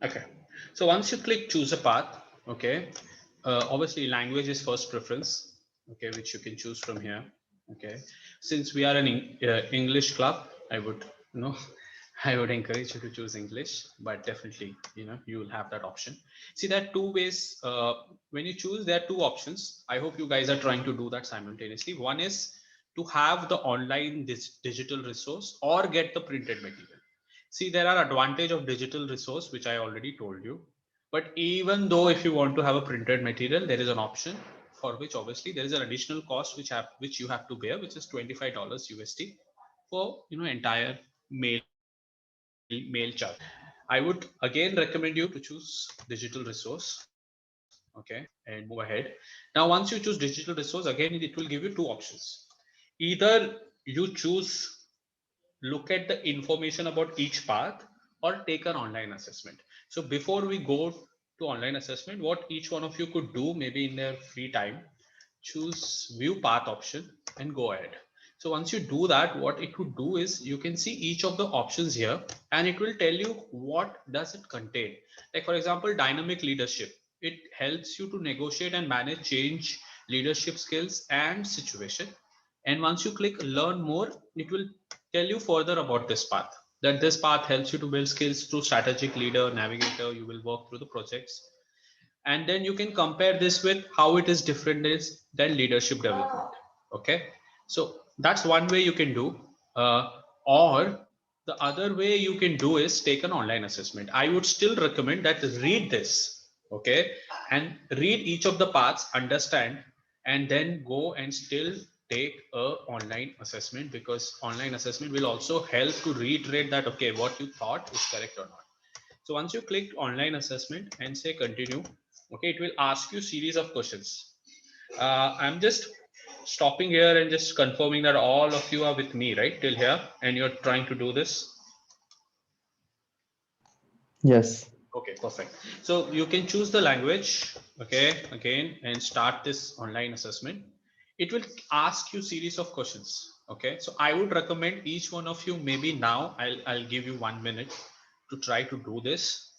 Okay. So once you click choose a path, okay, obviously language is first preference, okay, which you can choose from here. Okay. Since we are an English club, I would, you know, I would encourage you to choose English, but definitely, you will have that option. See, there are two ways. When you choose, there are two options. I hope you guys are trying to do that simultaneously. One is to have the online digital resource or get the printed material. See, there are advantage of digital resource, which I already told you. But even though if you want to have a printed material, there is an option for which obviously there is an additional cost which you have to bear, which is $25 USD for entire mail charge. I would again recommend you to choose digital resource, okay, and move ahead. Now, once you choose digital resource, again it will give you two options. Either you choose look at the information about each path or take an online assessment. So before we go to online assessment, what each one of you could do maybe in their free time, choose view path option and go ahead. So once you do that, what it would do is you can see each of the options here and it will tell you what does it contain. Like for example, dynamic leadership. It helps you to negotiate and manage change, leadership skills and situation. And once you click learn more, it will tell you further about this path. That this path helps you to build skills through strategic leader, navigator, you will work through the projects. And then you can compare this with how it is different than leadership development. Okay. So that's one way you can do. Or the other way you can do is take an online assessment. I would still recommend that read this. Okay. And read each of the paths, understand, and then go and still take a online assessment, because online assessment will also help to reiterate that okay, what you thought is correct or not. So once you click online assessment and say continue, okay, it will ask you series of questions. I'm just stopping here and just confirming that all of you are with me right till here and you're trying to do this. Yes. Okay, perfect. So you can choose the language, okay, again, and start this online assessment. It will ask you series of questions. Okay, so I would recommend each one of you, maybe now I'll give you 1 minute to try to do this.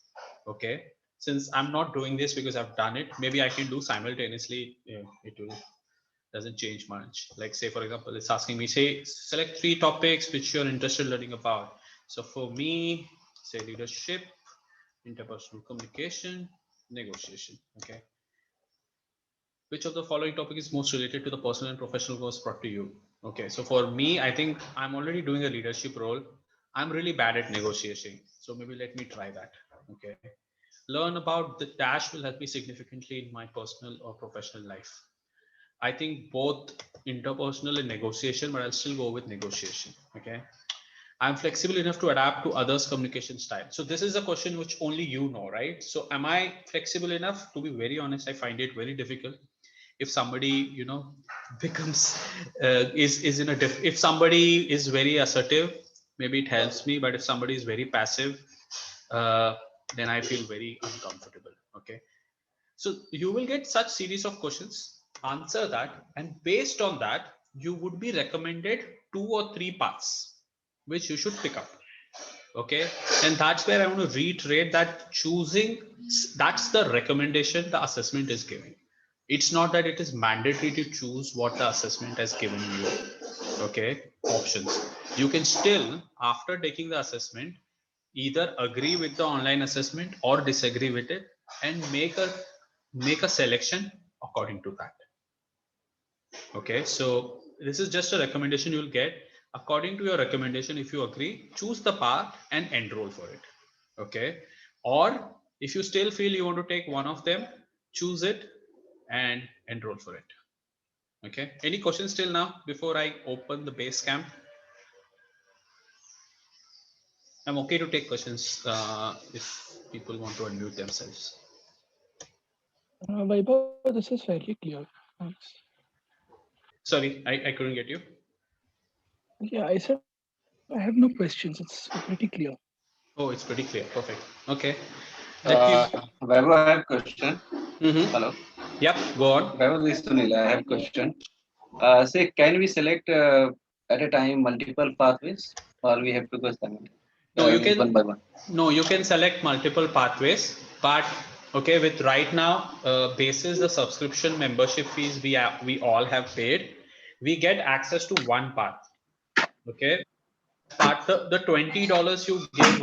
Okay, since I'm not doing this because I've done it, maybe I can do simultaneously. It will doesn't change much. Like say for example, it's asking me say select 3 topics which you're interested in learning about. So for me, say leadership, interpersonal communication, negotiation. Okay. Which of the following topic is most related to the personal and professional goals brought to you? Okay. So for me, I think I'm already doing a leadership role. I'm really bad at negotiating. So maybe let me try that. Okay. Learn about the dash will help me significantly in my personal or professional life. I think both interpersonal and negotiation, but I'll still go with negotiation. Okay. I'm flexible enough to adapt to others' communication style. So this is a question which only you know, right? So am I flexible enough? To be very honest, I find it very difficult. If somebody, becomes is in a if somebody is very assertive, maybe it helps me. But if somebody is very passive, uh, then I feel very uncomfortable. Okay. So you will get such series of questions, answer that, and based on that, you would be recommended 2 or 3 paths which you should pick up. Okay, and that's where I want to reiterate that choosing, that's the recommendation the assessment is giving. It's not that it is mandatory to choose what the assessment has given you. Okay, options. You can still, after taking the assessment, either agree with the online assessment or disagree with it and make a selection according to that. Okay, so this is just a recommendation you'll get. According to your recommendation, if you agree, choose the path and enroll for it. Okay, or if you still feel you want to take one of them, choose it and enroll for it. Okay, any questions till now before I open the base camp? I'm okay to take questions if people want to unmute themselves. Vaibhav, this is fairly clear. Thanks. Sorry, I couldn't get you. Yeah, I said I have no questions. It's pretty clear. Oh, it's pretty clear. Perfect. Okay, let me. Vaibhav, I have question. Mm-hmm. Hello. Yep, go on. Vaibhav, this is Sunil. I have question. Say, can we select at a time multiple pathways, or we have to go simultaneously? No, you can one by one. no, you can select multiple pathways, but okay, with right now, basis the subscription membership fees we all have paid, we get access to one path. Okay, part the $20 you give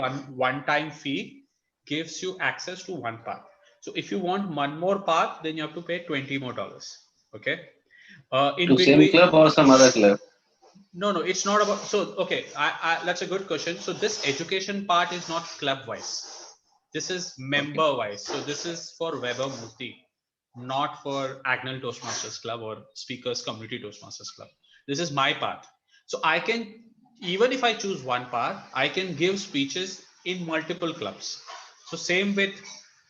one time fee gives you access to one path. So if you want one more path, then you have to pay $20 more. Okay, in To same between. club or some other club? No, it's not about. So, okay, that's a good question. So this education part is not club wise. This is Okay. member wise. So this is for Weber Murthy, not for Agnel Toastmasters Club or Speakers Community Toastmasters Club. This is my part. So I can, even if I choose one part, I can give speeches in multiple clubs. So same with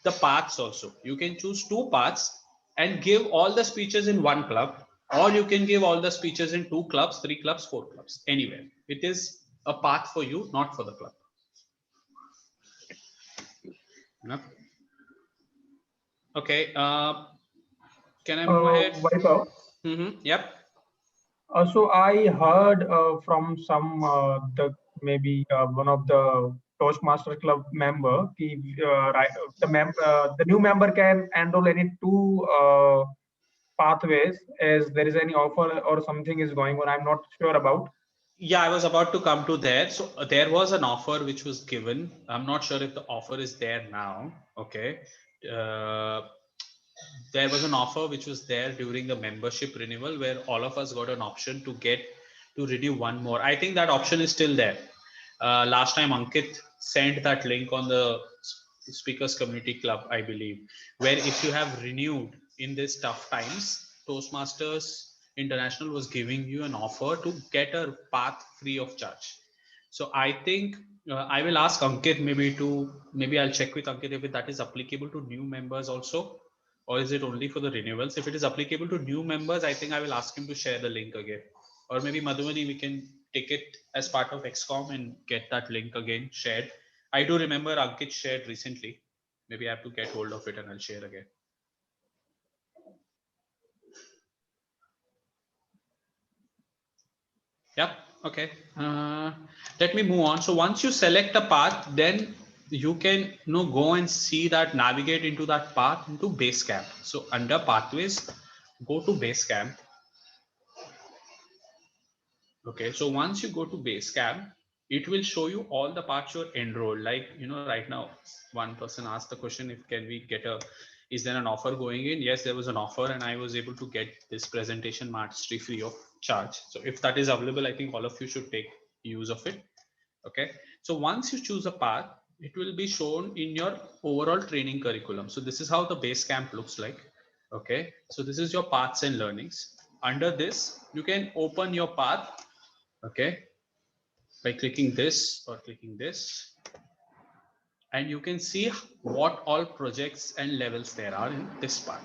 the paths also. You can choose two paths and give all the speeches in one club, or you can give all the speeches in two clubs, three clubs, four clubs, anywhere. It is a path for you, not for the club. Yep. Okay, can I move ahead? Vaibhav, Yep. so I heard from some one of the Toastmaster Club member, the new member can enroll any two pathways as there is any offer or something is going on. I'm not sure about. Yeah, I was about to come to there. So there was an offer which was given. I'm not sure if the offer is there now. Okay. Uh, there was an offer which was there during the membership renewal where all of us got an option to renew one more. I think that option is still there. Last time Ankit sent that link on the speakers community club, I believe, where if you have renewed in these tough times, Toastmasters International was giving you an offer to get a path free of charge. So I think I will ask Ankit maybe I'll check with Ankit if that is applicable to new members also, or is it only for the renewals? If it is applicable to new members, I think I will ask him to share the link again. Or maybe Madhumani, we can take it as part of XCOM and get that link again shared. I do remember Ankit shared recently. Maybe I have to get hold of it and I'll share again. Yep. Okay. Let me move on. So once you select a path, then you can go and see that, navigate into that path into Basecamp. So under pathways, go to Basecamp. Okay. So once you go to Basecamp, it will show you all the parts you're enrolled. Like, right now, one person asked the question, if can we get is there an offer going in? Yes, there was an offer and I was able to get this presentation mastery free of charge. So if that is available, I think all of you should take use of it. Okay. So once you choose a path, it will be shown in your overall training curriculum. So this is how the Basecamp looks like. Okay. So this is your paths and learnings. Under this, you can open your path. Okay. By clicking this or clicking this, and you can see what all projects and levels there are in this path.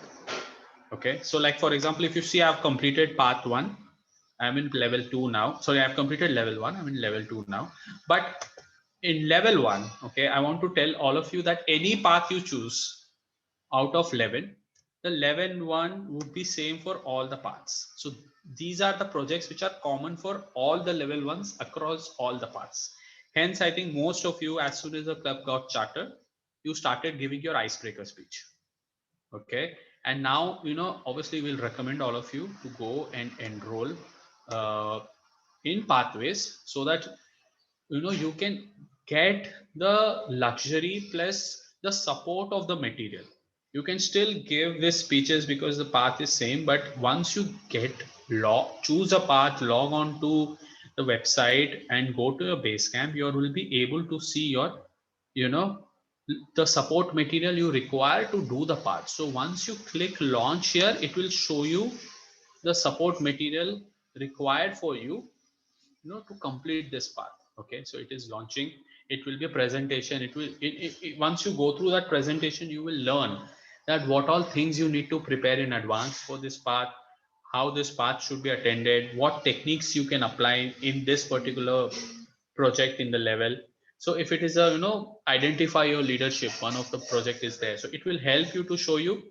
Okay, so like for example, if you see I've completed path 1, I'm in level 2 now. Sorry, I've completed level 1, I'm in level 2 now. But in level 1, okay, I want to tell all of you that any path you choose out of 11, the 11 would be same for all the paths. So these are the projects which are common for all the level 1s across all the paths. Hence, I think most of you, as soon as the club got chartered, you started giving your icebreaker speech. Okay. And now, obviously we'll recommend all of you to go and enroll in pathways so that, you can get the luxury plus the support of the material. You can still give these speeches because the path is same, but once you choose a path, log on to the website and go to your Basecamp, you will be able to see your, you know, the support material you require to do the path. So once you click launch here, it will show you the support material required for you, to complete this path. Okay, so it is launching. It will be a presentation. Once you go through that presentation, you will learn that what all things you need to prepare in advance for this path, how this path should be attended, what techniques you can apply in this particular project in the level. So if it is a, identify your leadership, one of the project is there, so it will help you to show you,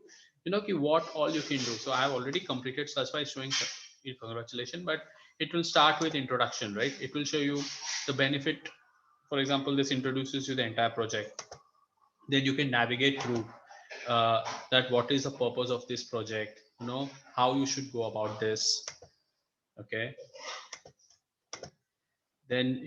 what all you can do. So I have already completed, so that's why it's showing congratulations. But it will start with introduction, right? It will show you the benefit for example, this introduces you the entire project. Then you can navigate through that what is the purpose of this project, how you should go about this. Okay. Then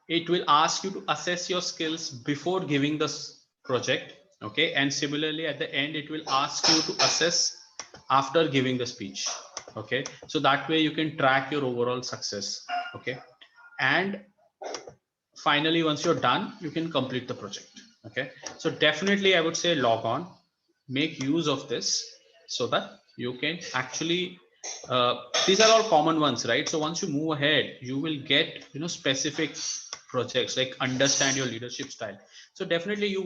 it will ask you to assess your skills before giving this project. Okay. And similarly at the end it will ask you to assess after giving the speech. Okay. So that way you can track your overall success. Okay. And finally, once you're done, you can complete the project. Okay. So definitely I would say log on, make use of this so that you can actually these are all common ones, right? So once you move ahead, you will get specific projects like understand your leadership style. So definitely you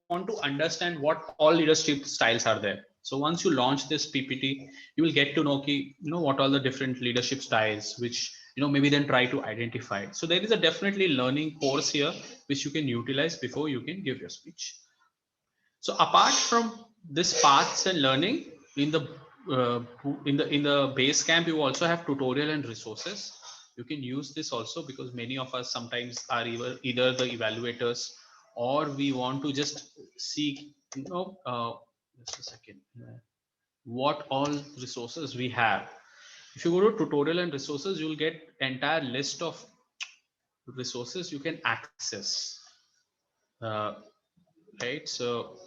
want to understand what all leadership styles are there. So once you launch this PPT, you will get to know what all the different leadership styles, which maybe then try to identify. So there is a definitely learning course here which you can utilize before you can give your speech. So apart from this paths and learning, in the base camp, you also have tutorial and resources. You can use this also because many of us sometimes are either the evaluators, or we want to just seek just a second, what all resources we have. If you go to tutorial and resources, you will get entire list of resources you can access. Uh, right, so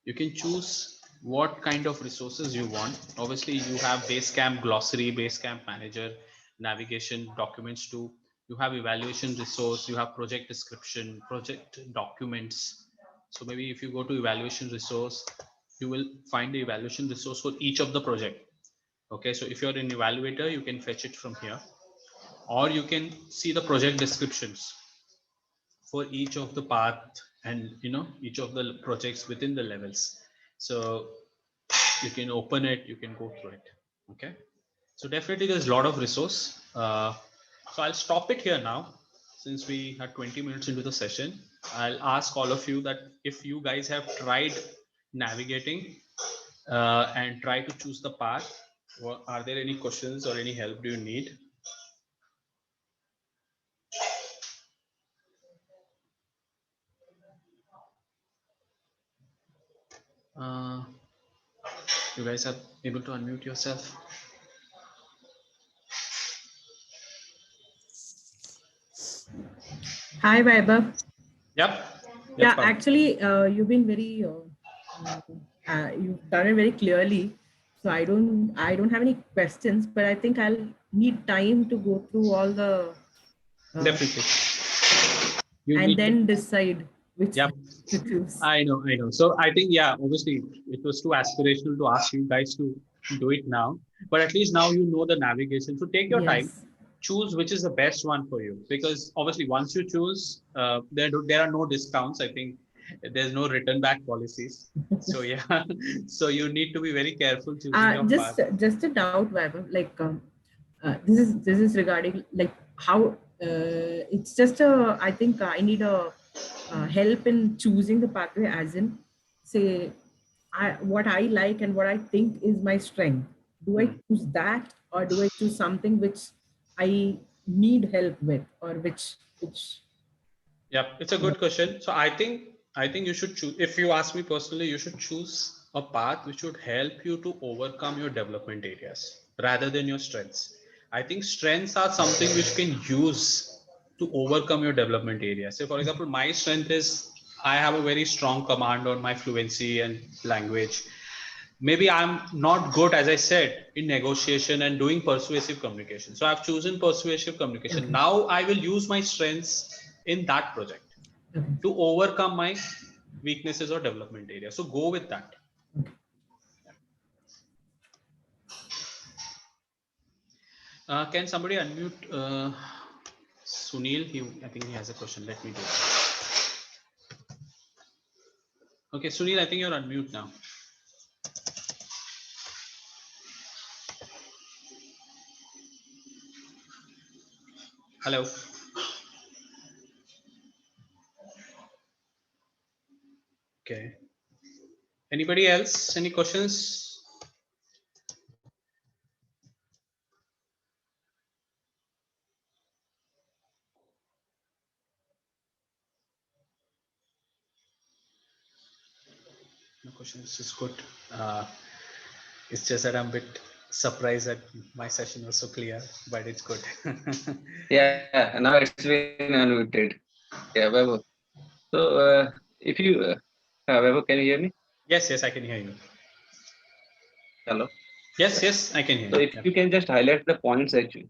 you can choose what kind of resources you want. Obviously you have Basecamp glossary, Basecamp manager, navigation documents too. You have evaluation resource, you have project description, project documents. So maybe if you go to evaluation resource, you will find the evaluation resource for each of the project. Okay, so if you're an evaluator, you can fetch it from here, or you can see the project descriptions for each of the path and each of the projects within the levels. So you can open it, you can go through it. Okay, so definitely there's a lot of resource. So I'll stop it here now, since we are 20 minutes into the session. I'll ask all of you that if you guys have tried navigating and try to choose the path, are there any questions or any help do you need? uh, you guys are able to unmute yourself? Hi, Vaibhav. Yep. Yeah, actually, you've been very, you've done it very clearly. So I don't have any questions, but I think I'll need time to go through all the, Definitely. and then decide which Yep. to choose. I know. So I think, yeah, obviously it was too aspirational to ask you guys to do it now, but at least now you know the navigation. So take your time, Yes. choose which is the best one for you, because obviously once you choose, there are no discounts. I think there's no return back policies. So yeah, so you need to be very careful choosing your path. Just a doubt, Vaibhav. Like, this is regarding like how it's just a. I think I need a help in choosing the pathway, as in, say, what I like and what I think is my strength. Do I Hmm. choose that, or do I choose something which I need help with, or which? Yep, it's a good question. So I think you should choose. If you ask me personally, you should choose a path which would help you to overcome your development areas rather than your strengths. I think strengths are something which you can use to overcome your development areas. So, for example, my strength is I have a very strong command on my fluency and language. Maybe I'm not good, as I said, in negotiation and doing persuasive communication. So I've chosen persuasive communication. Okay. Now I will use my strengths in that project Okay. to overcome my weaknesses or development area. So go with that. Okay. Can somebody unmute Sunil? I think he has a question. Let me do it. Okay, Sunil, I think you're unmute now. Hello. Okay. Anybody else? Any questions? No question. This is good. It's just that I'm a bit surprised that my session was so clear, but it's good. Yeah, now it's been unmuted. Yeah, Vaibhav. So, if you, Vaibhav, can you hear me? Yes, yes, I can hear you. Hello. Yes, yes, I can hear So, you. if Yep. you can just highlight the points actually.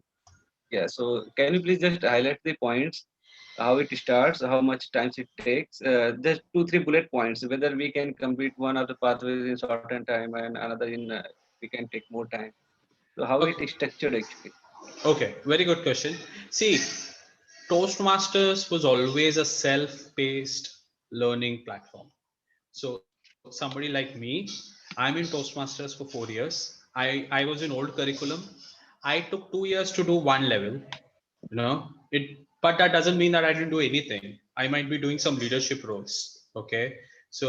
Yeah. So, can you please just highlight the points, how it starts, how much time it takes? Just 2, 3 bullet points. Whether we can complete one of the pathways in shortened time and another in we can take more time. So, how it is Okay. structured actually. Okay, very good question. See, Toastmasters was always a self-paced learning platform. So somebody like me, I'm in Toastmasters for 4 years. I was in old curriculum. I took 2 years to do one level, but that doesn't mean that I didn't do anything. I might be doing some leadership roles. Okay. So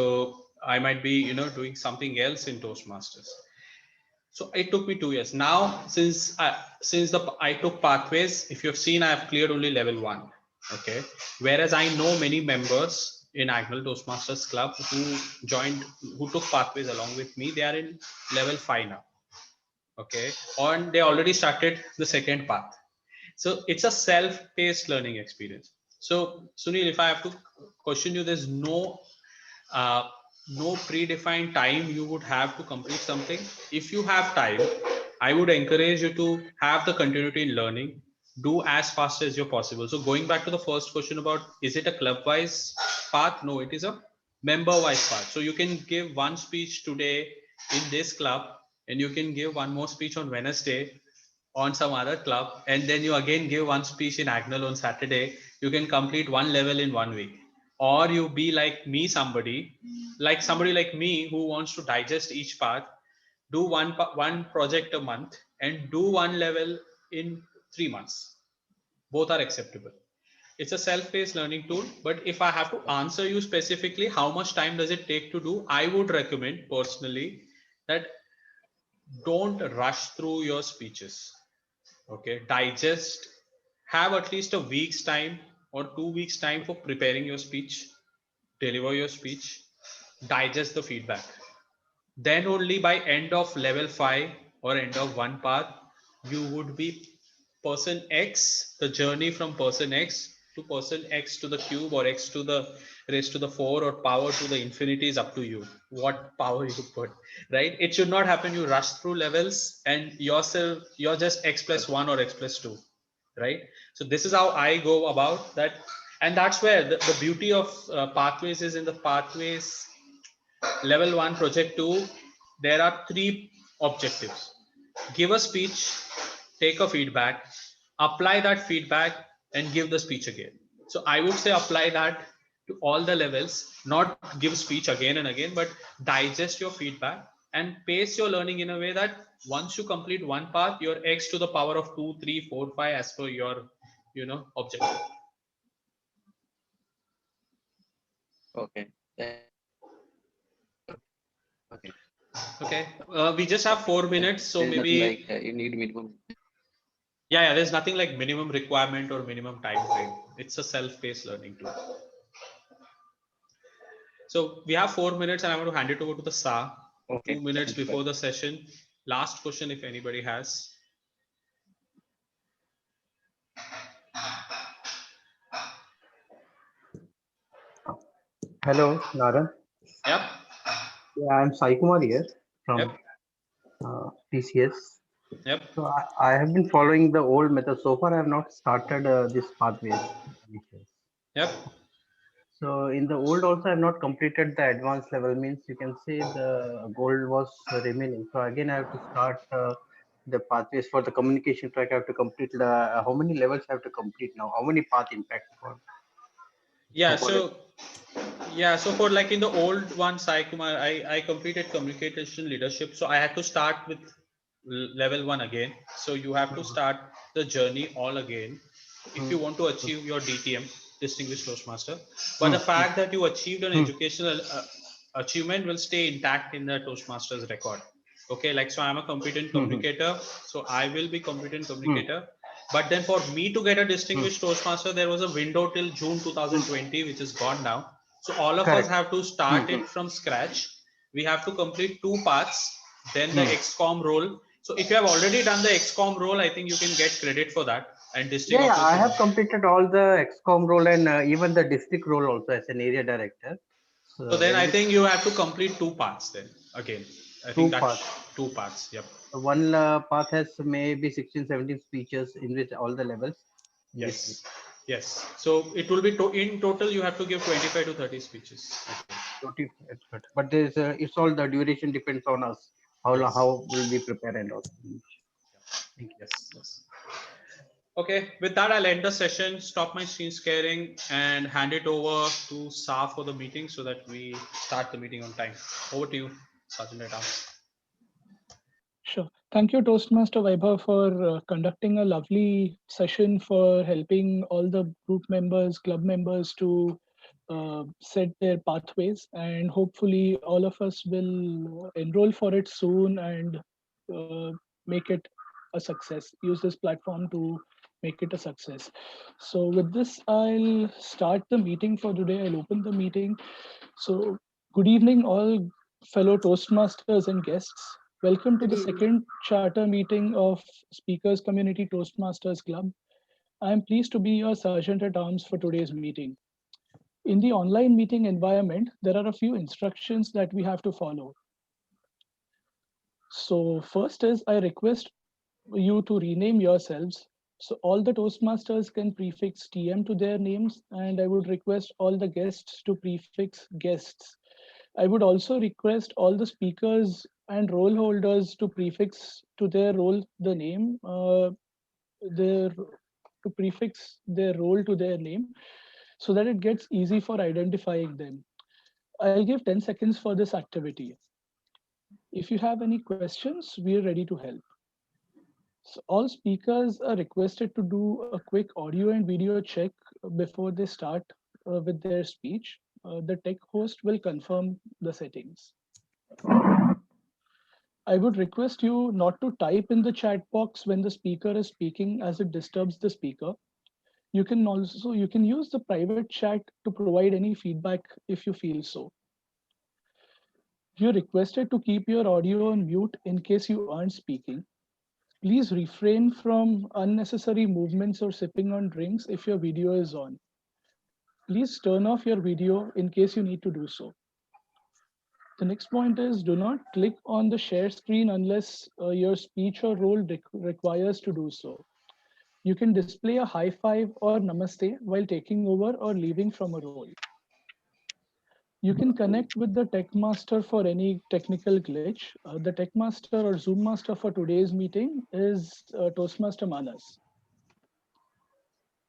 I might be, doing something else in Toastmasters. So it took me 2 years. Now, since I took pathways, if you've seen, I have cleared only level 1. Okay. Whereas I know many members in Agnel Toastmasters Club who took pathways along with me. They are in level 5 now. Okay. And they already started the second path. So it's a self-paced learning experience. So Sunil, if I have to question you, there's uh, no predefined time you would have to complete something. If you have time, I would encourage you to have the continuity in learning, do as fast as you're possible. So going back to the first question about, is it a club wise path? No, it is a member wise path. So you can give one speech today in this club, and you can give one more speech on Wednesday on some other club, and then you again give one speech in Agnel on Saturday. You can complete one level in 1 week. Or you be like me, somebody like me who wants to digest each part, do one project a month and do one level in 3 months. Both are acceptable. It's a self-paced learning tool, but if I have to answer you specifically how much time does it take to do, I would recommend personally that don't rush through your speeches. Okay, digest, have at least a week's time or 2 weeks time for preparing your speech, deliver your speech, digest the feedback. Then only by end of level 5 or end of one path, you would be person X, the journey from person X to person X to the cube or X to the raised to the 4 or power to the infinity is up to you. What power you put, right? It should not happen. You rush through levels and you're just X plus 1 or X plus 2, right? So this is how I go about that. And that's where the beauty of pathways is. In the pathways level 1 project 2, there are 3 objectives: give a speech, take a feedback, apply that feedback, and give the speech again. So I would say apply that to all the levels, not give speech again and again, but digest your feedback and pace your learning in a way that once you complete one path, you're X to the power of 2, 3, 4, 5 as per your objective. Okay. Okay. Okay, we just have 4 minutes, so There's nothing like maybe. you need minimum. Yeah, there's nothing like minimum requirement or minimum time frame. It's a self-paced learning tool. So we have 4 minutes, and I want to hand it over to the SA. Okay. 2 minutes Thank you, bye. before the session. Last question, if anybody has. Hello, Nara. Yep. Yeah, I'm Sai Kumar here Yep. from TCS. Yep. So I have been following the old method. So far, I have not started this pathways. Yep. So in the old also, I have not completed the advanced level. Means you can say the gold was remaining. So again, I have to start the pathways for the communication track. I have to complete the how many levels I have to complete now? How many path impact for? Yeah. For it? So for like in the old one, Sai Kumar, I completed communication leadership. So I had to start with level 1 again. So you have to start the journey all again if you want to achieve your DTM, Distinguished Toastmaster. But the fact that you achieved an educational achievement will stay intact in the Toastmasters record. Okay, like so I'm a competent communicator, so I will be competent communicator. But then for me to get a distinguished Toastmaster, there was a window till June 2020, which is gone now. So all of us Correct. have to start it from scratch we have to complete 2 paths, then the Hmm. XCOM role. So if you have already done the XCOM role, I think you can get credit for that. And district Yeah, office I is, have completed all the XCOM role and even the district role also as an area director. so then I Every think you have to complete 2 paths then again. I think 2 that's parts. 2 paths. Yep. One path has maybe 16, 17 speeches in which all the levels. In between. Yes. Yes. So it will be in total you have to give 25 to 30 speeches. Okay. 20, but there's it's all the duration depends on us. Yes. How will we prepare and all. Thank you. Yes. Yes. Okay, with that, I'll end the session, stop my screen sharing, and hand it over to Sa for the meeting so that we start the meeting on time. Over to you, Sergeant at Arms. Sure. Thank you, Toastmaster Vaibhav, for conducting a lovely session, for helping all the group members, club members to set their pathways. And hopefully, all of us will enroll for it soon and uh, make it a success. Use this platform to make it a success. So, with this, I'll start the meeting for today. I'll open the meeting. So, good evening, all fellow Toastmasters and guests. Welcome to the second charter meeting of Speakers Community Toastmasters Club. I am pleased to be your Sergeant at Arms for today's meeting. In the online meeting environment, there are a few instructions that we have to follow. So first is I request you to rename yourselves. So all the Toastmasters can prefix TM to their names, and I would request all the guests to prefix guests. I would also request all the speakers and role holders to prefix to their role the name, their to prefix their role to their name, so that it gets easy for identifying them. I'll give 10 seconds for this activity. If you have any questions, we are ready to help. So all speakers are requested to do a quick audio and video check before they start with their speech. The tech host will confirm the settings. I would request you not to type in the chat box when the speaker is speaking, as it disturbs the speaker. You can use the private chat to provide any feedback if you feel so. You're requested to keep your audio on mute in case you aren't speaking. Please refrain from unnecessary movements or sipping on drinks if your video is on. Please turn off your video in case you need to do so. The next point is do not click on the share screen unless your speech or role requires to do so. You can display a high five or namaste while taking over or leaving from a role. You can connect with the tech master for any technical glitch. The tech master or Zoom master for today's meeting is Toastmaster Manas.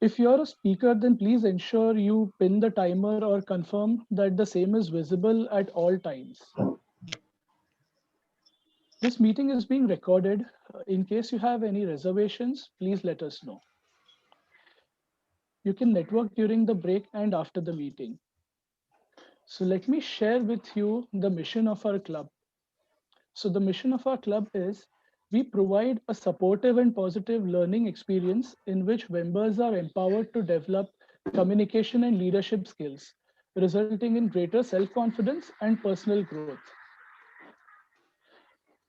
If you're a speaker, then please ensure you pin the timer or confirm that the same is visible at all times. This meeting is being recorded. In case you have any reservations, please let us know. You can network during the break and after the meeting. So let me share with you the mission of our club. So the mission of our club is we provide a supportive and positive learning experience in which members are empowered to develop communication and leadership skills, resulting in greater self-confidence and personal growth.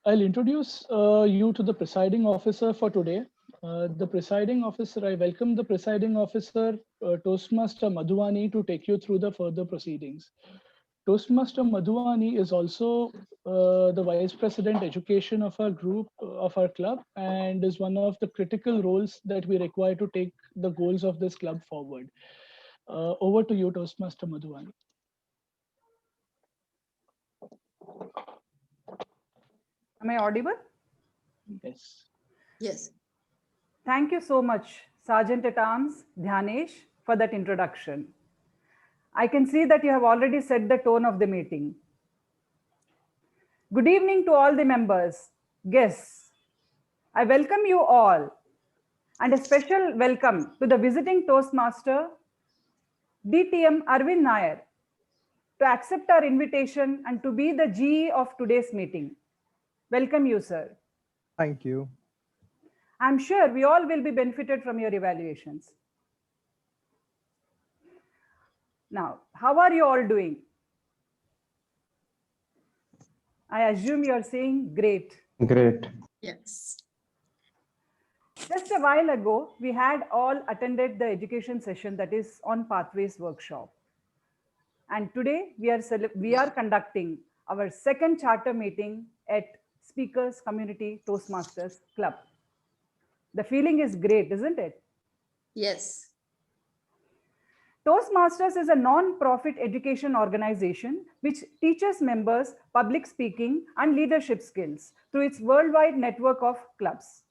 I'll introduce you to the presiding officer for today. The presiding officer, I welcome the presiding officer, Toastmaster Madhuvani, to take you through the further proceedings. Toastmaster Madhuvani is also the Vice President Education of our group, of our club, and is one of the critical roles that we require to take the goals of this club forward. Over to you, Toastmaster Madhuvani. Am I audible? Yes. Yes. Thank you so much, Sergeant at Arms Dhyanesh, for that introduction. I can see that you have already set the tone of the meeting. Good evening to all the members, guests. I welcome you all, and a special welcome to the visiting Toastmaster, DTM Arvind Nair, to accept our invitation and to be the GE of today's meeting. Welcome you, sir. Thank you. I'm sure we all will be benefited from your evaluations. Now, how are you all doing? I assume you are saying great. Great. Yes. Just a while ago, we had all attended the education session that is on Pathways workshop. And today we are conducting our second charter meeting at Speakers Community Toastmasters Club. The feeling is great, isn't it? Yes. Toastmasters is a non-profit education organization which teaches members public speaking and leadership skills through its worldwide network of clubs.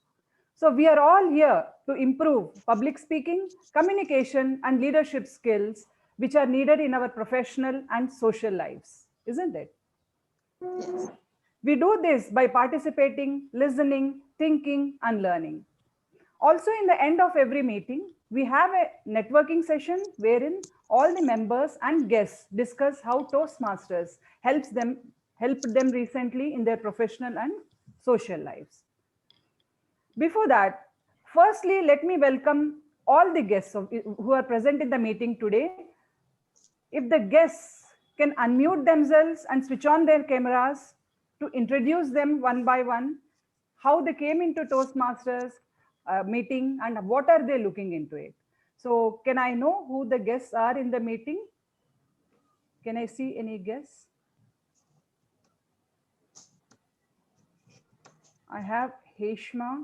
So we are all here to improve public speaking, communication, and leadership skills which are needed in our professional and social lives, isn't it? Yes. We do this by participating, listening, thinking, and learning. Also, in the end of every meeting, we have a networking session wherein all the members and guests discuss how Toastmasters helped them recently in their professional and social lives. Before that, firstly, let me welcome all the guests who are present in the meeting today. If the guests can unmute themselves and switch on their cameras to introduce them one by one, how they came into Toastmasters meeting and what are they looking into it. So can I know who the guests are in the meeting? Can I see any guests? I have Heshma.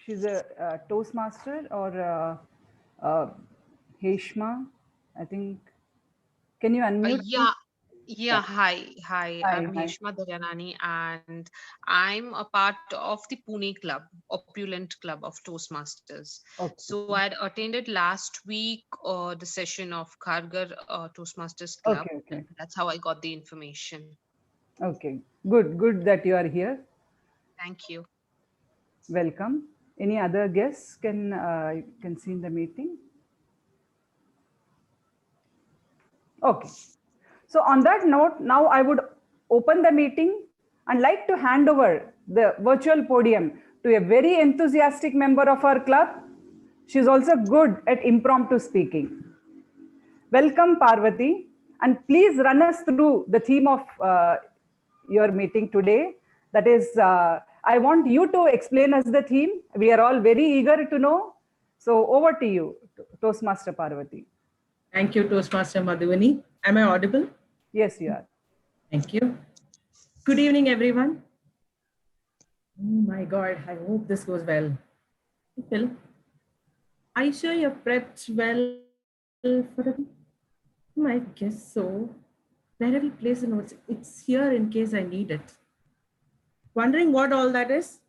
She's a Toastmaster, or Heshma, I think. Can you unmute? Yeah, please? yeah. Hi, hi. Hi, I'm hi. Heshma Daryanani, and I'm a part of the Pune club, Opulent Club of Toastmasters. Okay. So I'd attended last week the session of Kharghar Toastmasters Club. Okay, okay. That's how I got the information. Okay, good that you are here. Thank you. Welcome. Any other guests can see in the meeting? Okay. So on that note, now I would open the meeting and like to hand over the virtual podium to a very enthusiastic member of our club. She's also good at impromptu speaking. Welcome, Parvati, and please run us through the theme of your meeting today. That is, I want you to explain us the theme. We are all very eager to know. So over to you, Toastmaster Parvati. Thank you, Toastmaster Madhuvani. Am I audible? Yes, you are. Thank you. Good evening, everyone. Oh my God, I hope this goes well. Phil, are you sure you're prepped well for the... I guess so. Where have you placed the notes? It's here in case I need it. Wondering what all that is?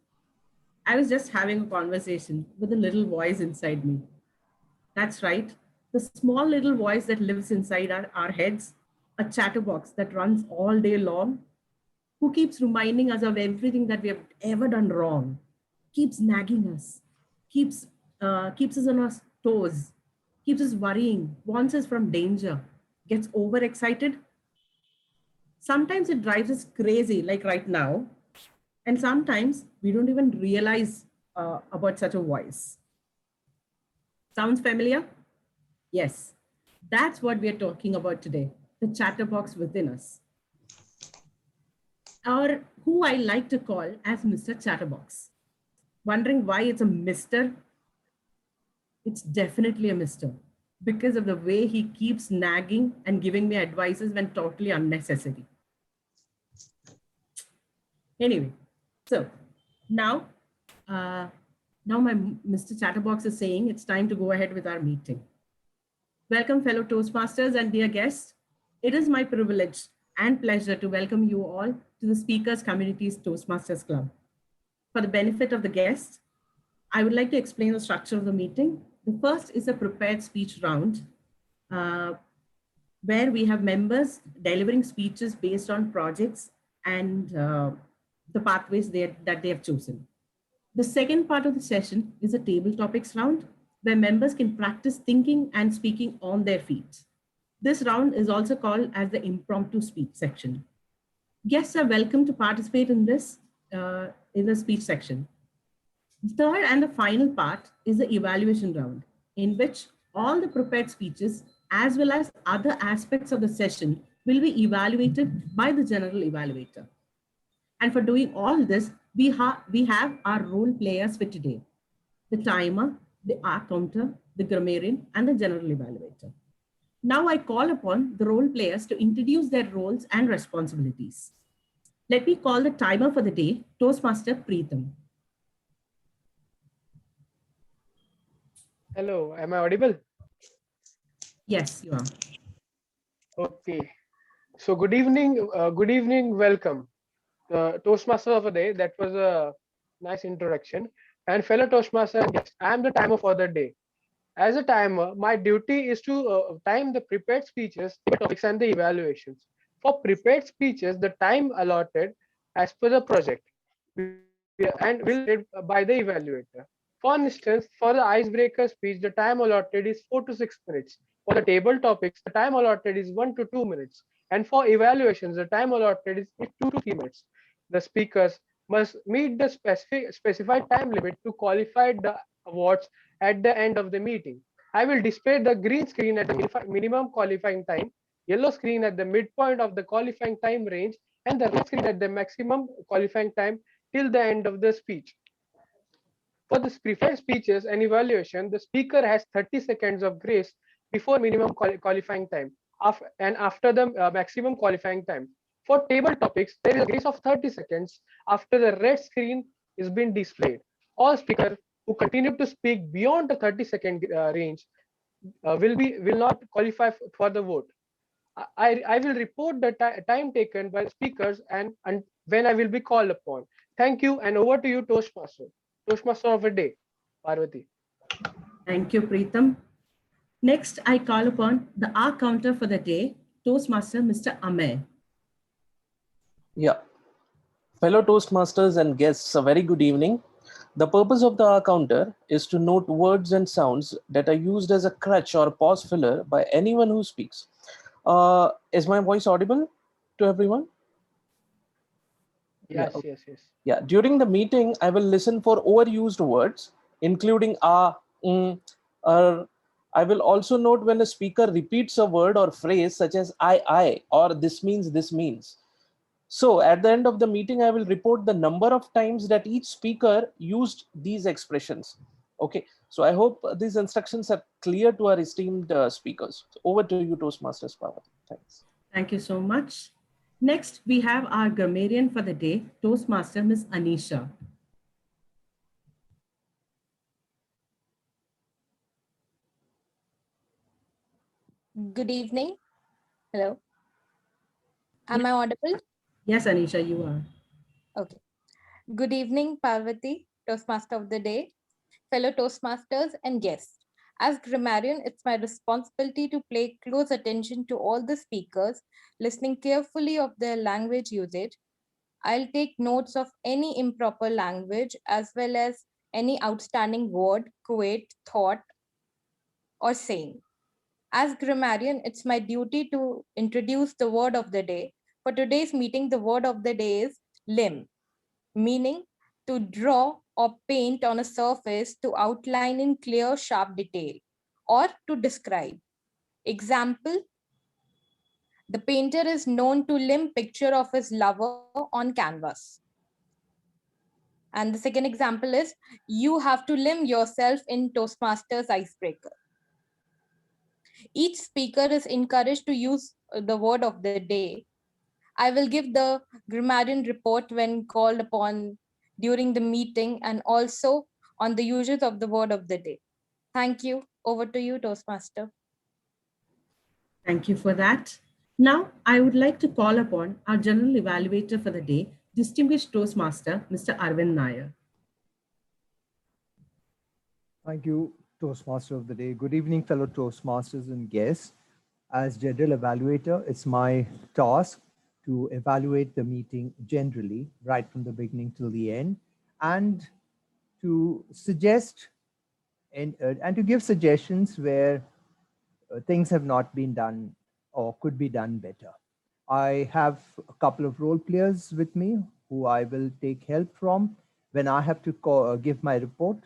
I was just having a conversation with a little voice inside me. That's right. The small little voice that lives inside our heads, a chatterbox that runs all day long, who keeps reminding us of everything that we have ever done wrong, keeps nagging us, keeps us on our toes, keeps us worrying, warns us from danger, gets overexcited. Sometimes it drives us crazy, like right now. And sometimes we don't even realize about such a voice. Sounds familiar? Yes, that's what we are talking about today, the chatterbox within us. Or who I like to call as Mr. Chatterbox. Wondering why it's a Mr.? It's definitely a Mr. because of the way he keeps nagging and giving me advices when totally unnecessary. Anyway, so now my Mr. Chatterbox is saying it's time to go ahead with our meeting. Welcome, fellow Toastmasters and dear guests. It is my privilege and pleasure to welcome you all to the Speakers Community's Toastmasters Club. For the benefit of the guests, I would like to explain the structure of the meeting. The first is a prepared speech round, where we have members delivering speeches based on projects and the pathways that they have chosen. The second part of the session is a table topics round, where members can practice thinking and speaking on their feet. This round is also called as the impromptu speech section. Guests are welcome to participate in this in the speech section. The third and the final part is the evaluation round, in which all the prepared speeches, as well as other aspects of the session, will be evaluated by the general evaluator. And for doing all this, we have our role players for today: the timer, the R counter, the grammarian, and the general evaluator. Now I call upon the role players to introduce their roles and responsibilities. Let me call the timer for the day, Toastmaster Preetham. Hello, am I audible? Yes, you are. Okay. So good evening, welcome. Toastmaster of the day, that was a nice introduction. And fellow Toastmaster guests, I am the timer for the day. As a timer, my duty is to time the prepared speeches, the topics, and the evaluations. For prepared speeches, the time allotted as per the project and will be by the evaluator. For instance, for the icebreaker speech, the time allotted is 4 to 6 minutes. For the table topics, the time allotted is 1 to 2 minutes. And for evaluations, the time allotted is 2 to 3 minutes. The speakers must meet the specified time limit to qualify the awards at the end of the meeting. I will display the green screen at the minimum qualifying time, yellow screen at the midpoint of the qualifying time range, and the red screen at the maximum qualifying time till the end of the speech. For the prepared speeches and evaluation, the speaker has 30 seconds of grace before minimum qualifying time and after the maximum qualifying time. For table topics, there is a grace of 30 seconds after the red screen is being displayed. All speakers who continue to speak beyond the 30-second range will not qualify for the vote. I will report the time taken by speakers and when I will be called upon. Thank you, and over to you, Toastmaster. Toastmaster of the day, Parvati. Thank you, Preetham. Next, I call upon the R counter for the day, Toastmaster Mr. Amay. Yeah. Fellow Toastmasters and guests, a very good evening. The purpose of the R counter is to note words and sounds that are used as a crutch or pause filler by anyone who speaks. Is my voice audible to everyone? Yes, Yeah. yes. Yeah, during the meeting, I will listen for overused words, including or I will also note when a speaker repeats a word or phrase such as I, or this means. So at the end of the meeting, I will report the number of times that each speaker used these expressions. Okay, so I hope these instructions are clear to our esteemed speakers. So over to you, Toastmasters Parvati. Thanks. Thank you so much. Next, we have our grammarian for the day, Toastmaster Ms. Anisha. Good evening. Hello. Am I audible? Yes, Anisha, you are. Okay. Good evening, Parvati, Toastmaster of the day, fellow Toastmasters and guests. As grammarian, it's my responsibility to pay close attention to all the speakers, listening carefully of their language usage. I'll take notes of any improper language as well as any outstanding word, quote, thought, or saying. As grammarian, it's my duty to introduce the word of the day. For today's meeting, the word of the day is limb, meaning to draw or paint on a surface to outline in clear, sharp detail, or to describe. Example, the painter is known to limn picture of his lover on canvas. And the second example is, you have to limn yourself in Toastmasters icebreaker. Each speaker is encouraged to use the word of the day. I will give the grammarian report when called upon during the meeting and also on the usage of the word of the day. Thank you. Over to you, Toastmaster. Thank you for that. Now, I would like to call upon our general evaluator for the day, distinguished Toastmaster, Mr. Arvind Nair. Thank you, Toastmaster of the day. Good evening, fellow Toastmasters and guests. As general evaluator, it's my task to evaluate the meeting generally, right from the beginning till the end, and to suggest and to give suggestions where things have not been done or could be done better. I have a couple of role players with me who I will take help from when I have to give my report,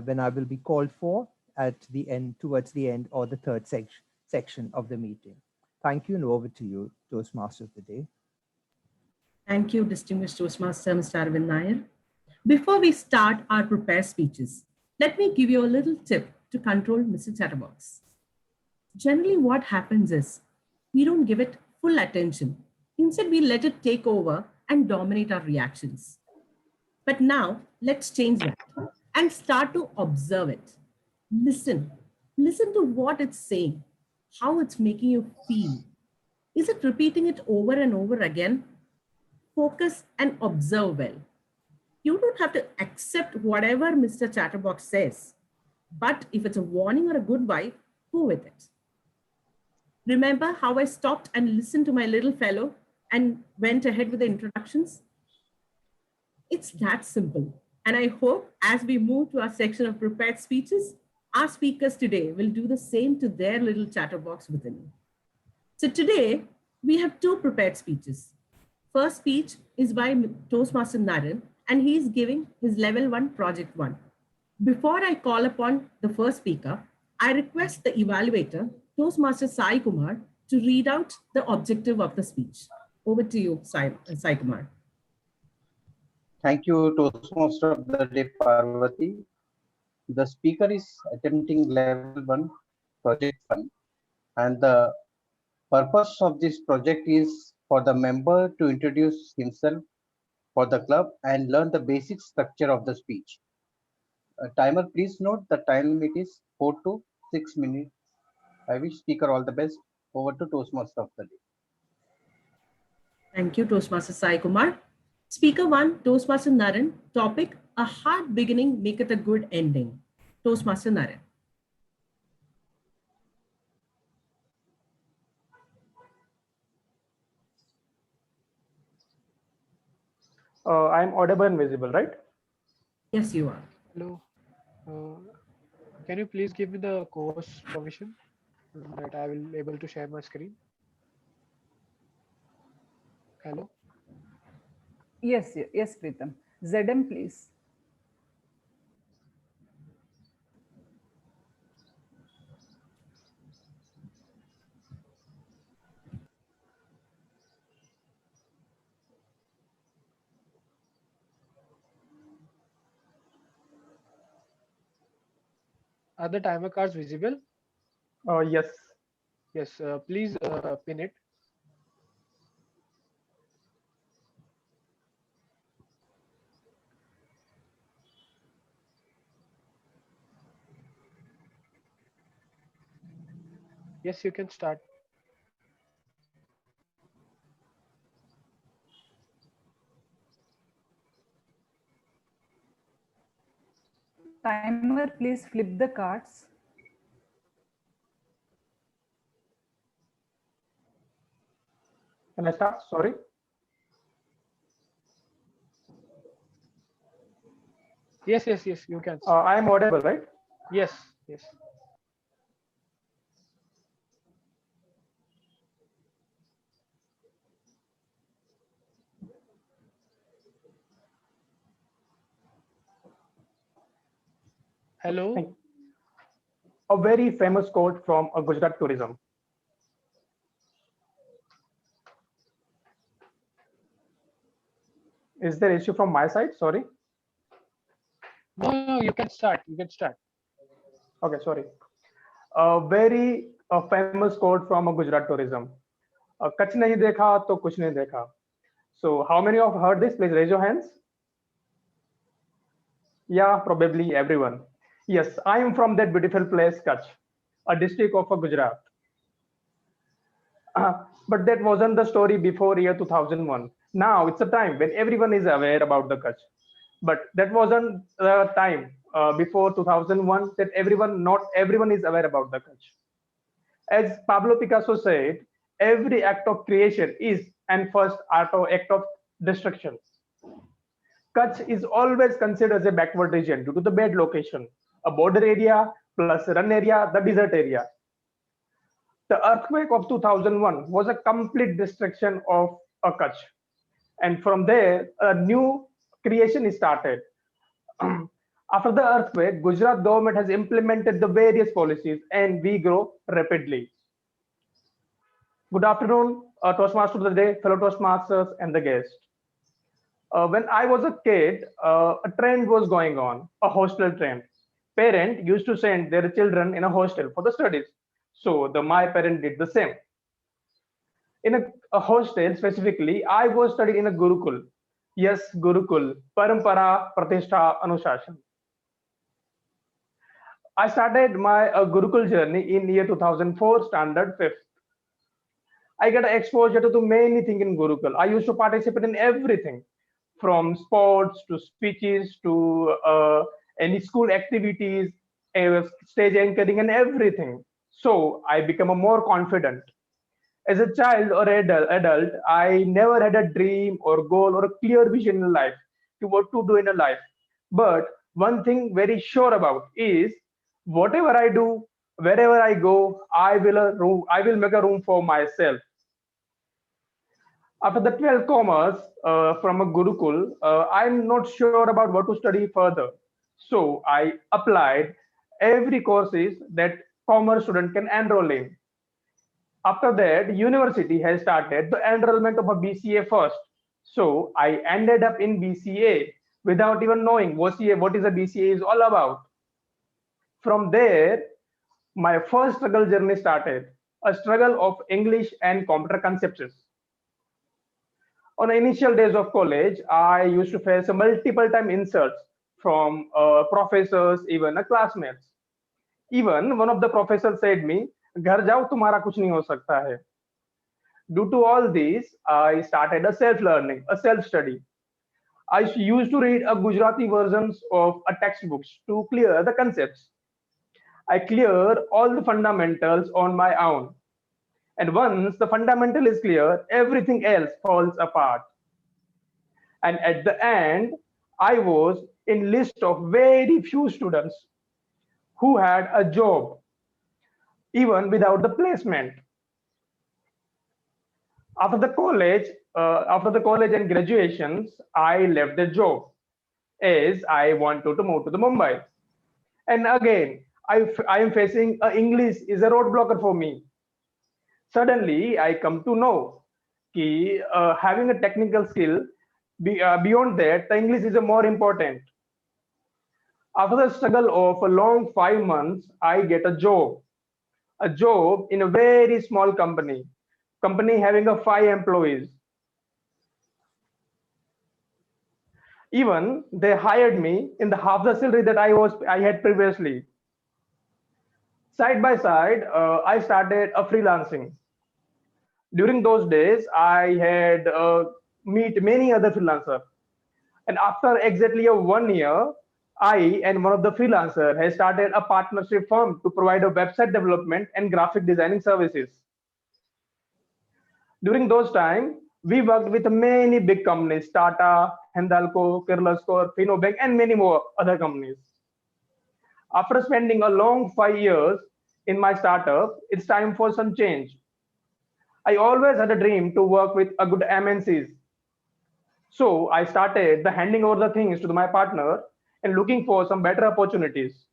when I will be called for at the end, towards the end or the third section of the meeting. Thank you, and over to you, Toastmaster of the Day. Thank you, distinguished Toastmaster Mr. Arvind Nair. Before we start our prepared speeches, let me give you a little tip to control Mr. Chatterbox. Generally, what happens is we don't give it full attention. Instead, we let it take over and dominate our reactions. But now, let's change that and start to observe it. Listen. Listen to what it's saying, how it's making you feel. Is it repeating it over and over again? Focus and observe well. You don't have to accept whatever Mr. Chatterbox says, but if it's a warning or a good vibe, go with it. Remember how I stopped and listened to my little fellow and went ahead with the introductions? It's that simple. And I hope as we move to our section of prepared speeches, our speakers today will do the same to their little chatterbox within. So today we have two prepared speeches. First speech is by Toastmaster Naren, and he is giving his level 1 project 1. Before I call upon the first speaker, I request the evaluator, Toastmaster Sai Kumar, to read out the objective of the speech. Over to you, Sai Kumar. Thank you, Toastmaster of the Day, Parvati. The speaker is attempting level 1, project 1, and the purpose of this project is for the member to introduce himself for the club and learn the basic structure of the speech. Timer, please note the time limit is 4 to 6 minutes. I wish speaker all the best. Over to Toastmaster of the Day. Thank you, Toastmaster Sai Kumar. Speaker 1, Toastmaster Naren. Topic, a hard beginning maketh a good ending. Toastmaster Naren. I'm audible and visible, right? Yes, you are. Hello. Can you please give me the course permission that I will able to share my screen? Hello. Yes, yes, Pritam. ZM, please. Are the timer cards visible? Yes. Yes. Please pin it. Yes, you can start. Timer, please flip the cards. Can I start? Sorry. Yes, yes, yes, you can. I am audible, right? Yes, yes. Hello. A very famous quote from a Gujarat tourism. Is there issue from my side? Sorry. No, you can start. You can start. Okay, sorry. A very famous quote from a Gujarat tourism. Kach nahi dekha to kuch nahi dekha. So how many of you heard this? Please raise your hands. Yeah, probably everyone. Yes, I am from that beautiful place, Kutch, a district of Gujarat. But that wasn't the story before year 2001. Now it's a time when everyone is aware about the Kutch. But that wasn't the time before 2001 that not everyone is aware about the Kutch. As Pablo Picasso said, every act of creation is and first act of destruction. Kutch is always considered as a backward region due to the bad location, a border area plus run area, the desert area. The earthquake of 2001 was a complete destruction of Kutch. And from there, a new creation is started. After the earthquake, Gujarat government has implemented the various policies and we grow rapidly. Good afternoon, Toastmasters of the day, fellow Toastmasters, and the guest. When I was a kid, a trend was going on, a hostel trend. Parent used to send their children in a hostel for the studies. So my parent did the same. In a hostel specifically, I was studying in a Gurukul. Yes, Gurukul, Parampara, Pratishtha, Anushashan. I started my Gurukul journey in year 2004, standard 5th. I get exposure to many things in Gurukul. I used to participate in everything from sports to speeches to any school activities, stage anchoring and everything. So I become a more confident. As a child or adult, I never had a dream or goal or a clear vision in life to what to do in a life. But one thing very sure about is whatever I do, wherever I go, I will make a room for myself. After the 12th commerce from a Gurukul, I'm not sure about what to study further. So I applied every courses that commerce student can enroll in. After that, university has started the enrollment of a BCA first. So I ended up in BCA without even knowing what is a BCA is all about. From there, my first struggle journey started, a struggle of English and computer concepts. On the initial days of college, I used to face multiple time insults from professors, even classmates. Even one of the professors said me, "Ghar jao, tumhara kuch nahi ho sakta hai." Due to all this, I started a self-learning, a self-study. I used to read a Gujarati versions of a textbooks to clear the concepts. I clear all the fundamentals on my own. And once the fundamental is clear, everything else falls apart. And at the end, I was in list of very few students who had a job, even without the placement. After the college and graduations, I left the job as I wanted to move to the Mumbai. And again, I am facing English is a roadblocker for me. Suddenly, I come to know that having a technical skill, beyond that, the English is a more important. After the struggle of a long 5 months, I get a job in a very small company having a 5 employees. Even they hired me in the half the salary that I had previously. Side by side, I started a freelancing. During those days, I had meet many other freelancers. And after exactly 1 year, I and one of the freelancers has started a partnership firm to provide a website development and graphic designing services. During those time, we worked with many big companies, Tata, Hindalco, Kirloskor, Finobank, and many more other companies. After spending a long 5 years in my startup, it's time for some change. I always had a dream to work with a good MNCs. So I started the handing over the things to my partner and looking for some better opportunities.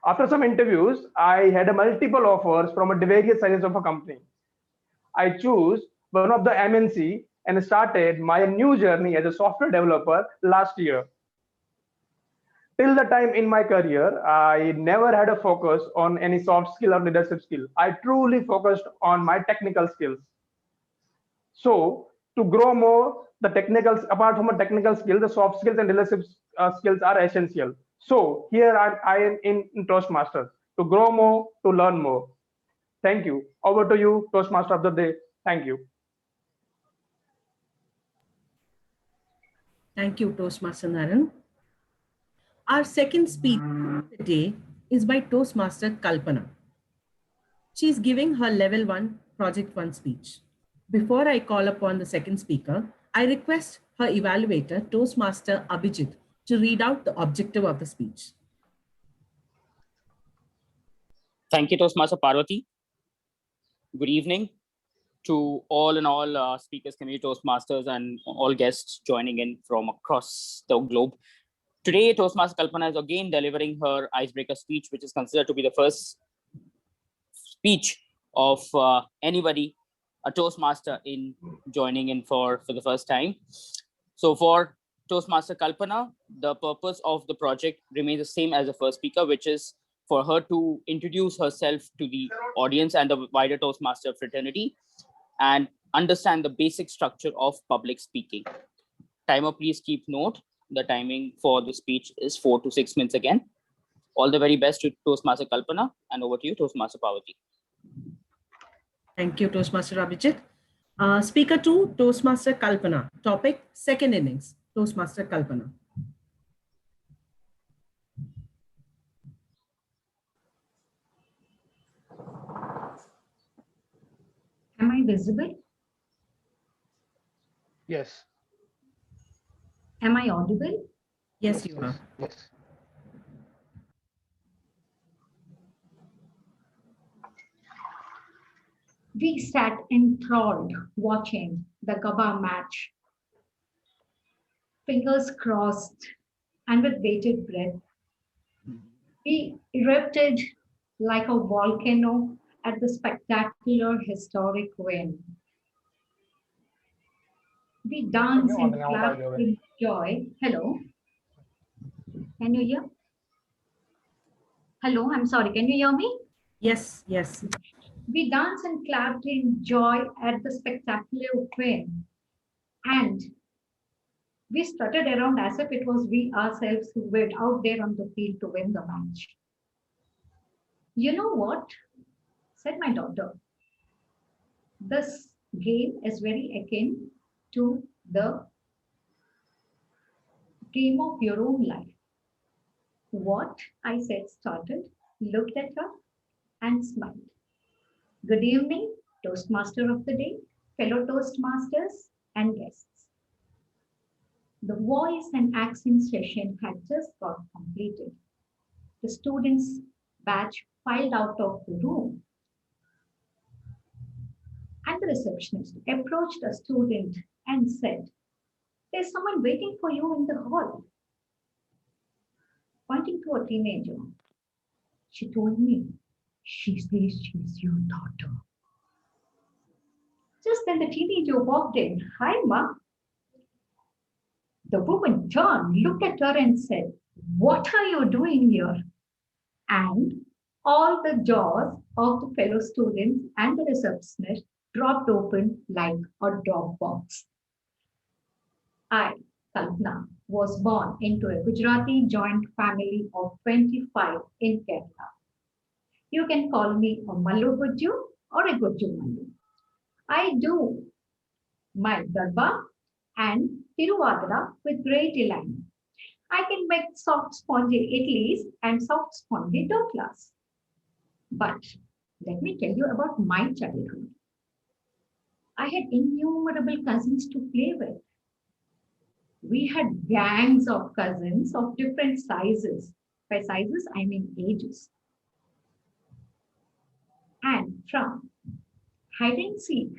After some interviews, I had a multiple offers from a various sizes of a company. I chose one of the MNC and started my new journey as a software developer last year. Till the time in my career, I never had a focus on any soft skill or leadership skill. I truly focused on my technical skills. So to grow more, the technicals, apart from a technical skill, the soft skills and leadership skills are essential. So here I am in Toastmasters to grow more, to learn more. Thank you. Over to you, Toastmaster of the day. Thank you. Thank you, Toastmaster Naran. Our second speaker today is by Toastmaster Kalpana. She is giving her level 1 project 1 speech. Before I call upon the second speaker, I request her evaluator, Toastmaster Abhijit, to read out the objective of the speech. Thank you, Toastmaster Parvati. Good evening to all speakers, community Toastmasters, and all guests joining in from across the globe. Today, Toastmaster Kalpana is again delivering her icebreaker speech, which is considered to be the first speech of anybody, a Toastmaster in joining in for the first time. So for Toastmaster Kalpana, the purpose of the project remains the same as the first speaker, which is for her to introduce herself to the audience and the wider Toastmaster fraternity and understand the basic structure of public speaking. Timer, please keep note. The timing for the speech is 4 to 6 minutes again. All the very best to Toastmaster Kalpana, and over to you, Toastmaster Parvati. Thank you, Toastmaster Abhijit. Speaker 2, Toastmaster Kalpana. Topic, second innings, Toastmaster Kalpana. Am I visible? Yes. Am I audible? Yes, you are. Yes. We sat enthralled watching the Gaba match, fingers crossed and with bated breath. We erupted like a volcano at the spectacular historic win. We danced and clapped in joy. Hello? Can you hear? Hello, I'm sorry, can you hear me? Yes, yes. We danced and clapped in joy at the spectacular win. And we strutted around as if it was we ourselves who were out there on the field to win the match. You know what? Said my daughter. This game is very akin to the game of your own life. What? I said, started, looked at her and smiled. Good evening, Toastmaster of the day, fellow Toastmasters and guests. The voice and accent session had just got completed. The students' batch filed out of the room. And the receptionist approached a student and said, "There's someone waiting for you in the hall." Pointing to a teenager, she told me, "She says she's your daughter." Just then the teenager walked in. "Hi, Ma." The woman turned, looked at her and said, "What are you doing here?" And all the jaws of the fellow students and the receptionist dropped open like a drop box. I, Kalpana, was born into a Gujarati joint family of 25 in Kerala. You can call me a Mallu Gujju or a Gujju Mallu. I do my Garba and Tiruvadra with great delight. I can make soft spongy idlis and soft spongy doklas. But let me tell you about my childhood. I had innumerable cousins to play with. We had gangs of cousins of different sizes. By sizes, I mean ages. And from hide and seek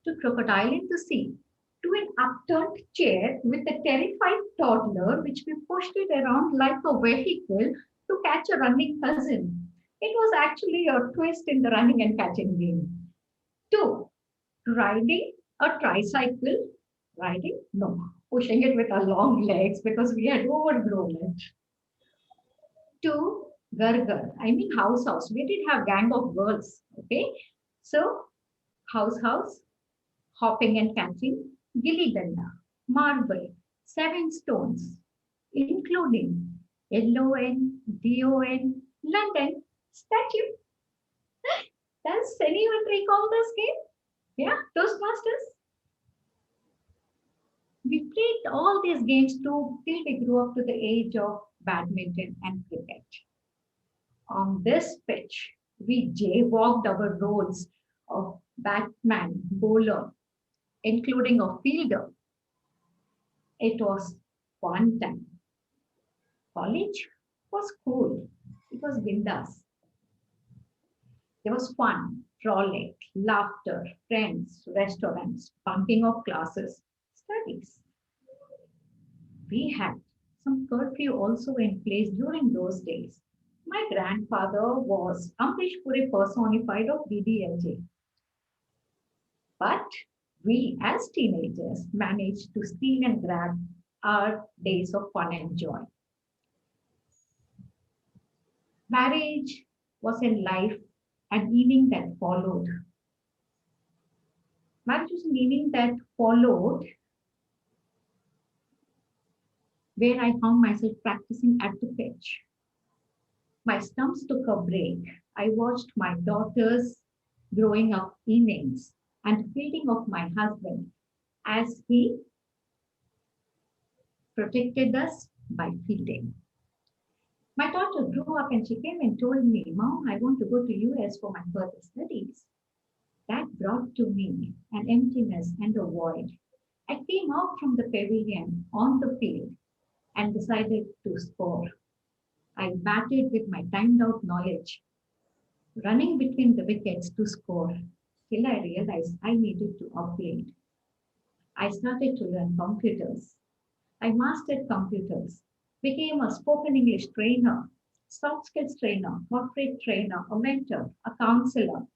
to crocodile in the sea to an upturned chair with a terrified toddler, which we pushed it around like a vehicle to catch a running cousin. It was actually a twist in the running and catching game. 2. Riding a tricycle. Riding? No. Pushing it with our long legs because we had overgrown it. 2. Gargar. I mean house. We did have gang of girls. Okay. So house, hopping and catching, gilli danda, marble, 7 stones, including LON, DON, London, statue. Does anyone recall this game? Yeah, Toastmasters? We played all these games till we grew up to the age of badminton and cricket. On this pitch, we jaywalked our roles of batsman, bowler, including a fielder. It was fun time. College was cool. It was bindas. There was fun, frolic, laughter, friends, restaurants, bunking of classes, studies. We had some curfew also in place during those days. My grandfather was Amrish Puri personified of DDLJ. But we as teenagers managed to steal and grab our days of fun and joy. Marriage was a life, an evening that followed. Marriage was an evening that followed where I found myself practicing at the pitch. My stumps took a break. I watched my daughters growing up innings and fielding of my husband as he protected us by fielding. My daughter grew up and she came and told me, Mom, I want to go to US for my further studies. That brought to me an emptiness and a void. I came out from the pavilion on the field and decided to score. I batted with my timed out knowledge, running between the wickets to score, till I realized I needed to upgrade. I started to learn computers. I mastered computers, became a spoken English trainer, soft skills trainer, corporate trainer, a mentor, a counselor,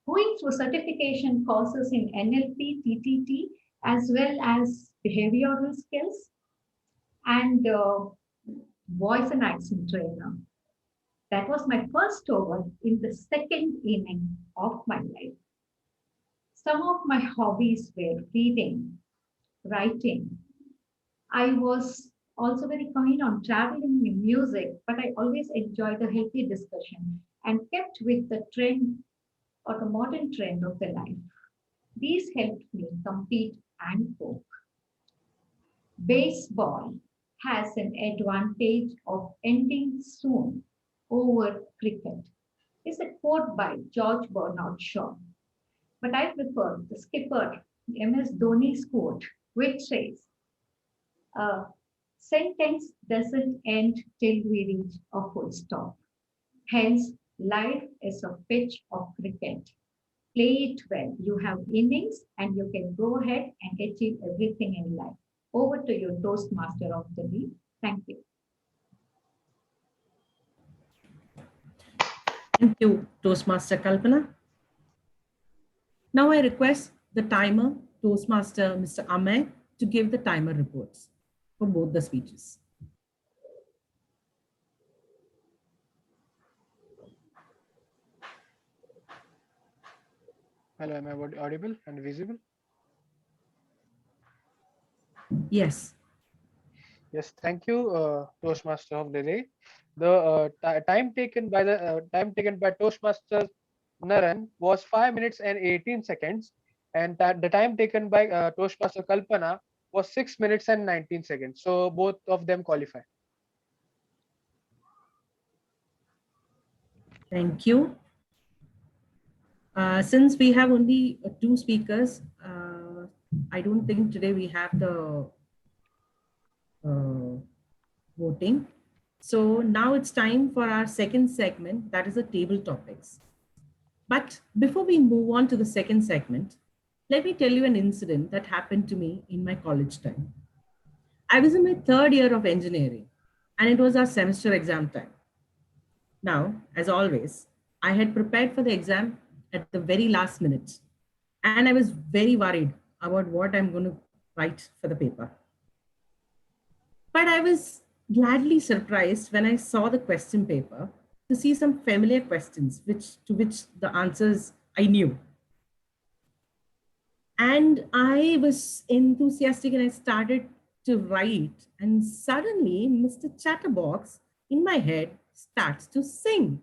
going through certification courses in NLP, TTT, as well as behavioral skills and voice and accent trainer. That was my first over in the second inning of my life. Some of my hobbies were reading, writing. I was also very keen on traveling in music, but I always enjoyed a healthy discussion and kept with the trend or the modern trend of the life. These helped me compete and cope. Baseball has an advantage of ending soon over cricket. Is a quote by George Bernard Shaw. But I prefer the skipper MS Dhoni's quote, which says, a sentence doesn't end till we reach a full stop. Hence, life is a pitch of cricket. Play it well. You have innings and you can go ahead and achieve everything in life. Over to you, Toastmaster of the Day. Thank you. Thank you, Toastmaster Kalpana. Now I request the timer, Toastmaster Mr. Amay, to give the timer reports for both the speeches. Hello, am I audible and visible? Yes. Yes, thank you, Toastmaster of the day. The time taken by Toastmaster Naran was 5 minutes and 18 seconds, and the time taken by Toastmaster Kalpana was 6 minutes and 19 seconds. So both of them qualify. Thank you. Since we have only two speakers, I don't think today we have the voting. So now it's time for our second segment, that is the table topics. But before we move on to the second segment, let me tell you an incident that happened to me in my college time. I was in my third year of engineering and it was our semester exam time. Now, as always, I had prepared for the exam at the very last minute and I was very worried about what I'm going to write for the paper. But I was gladly surprised when I saw the question paper to see some familiar questions to which the answers I knew. And I was enthusiastic and I started to write. And suddenly, Mr. Chatterbox in my head starts to sing.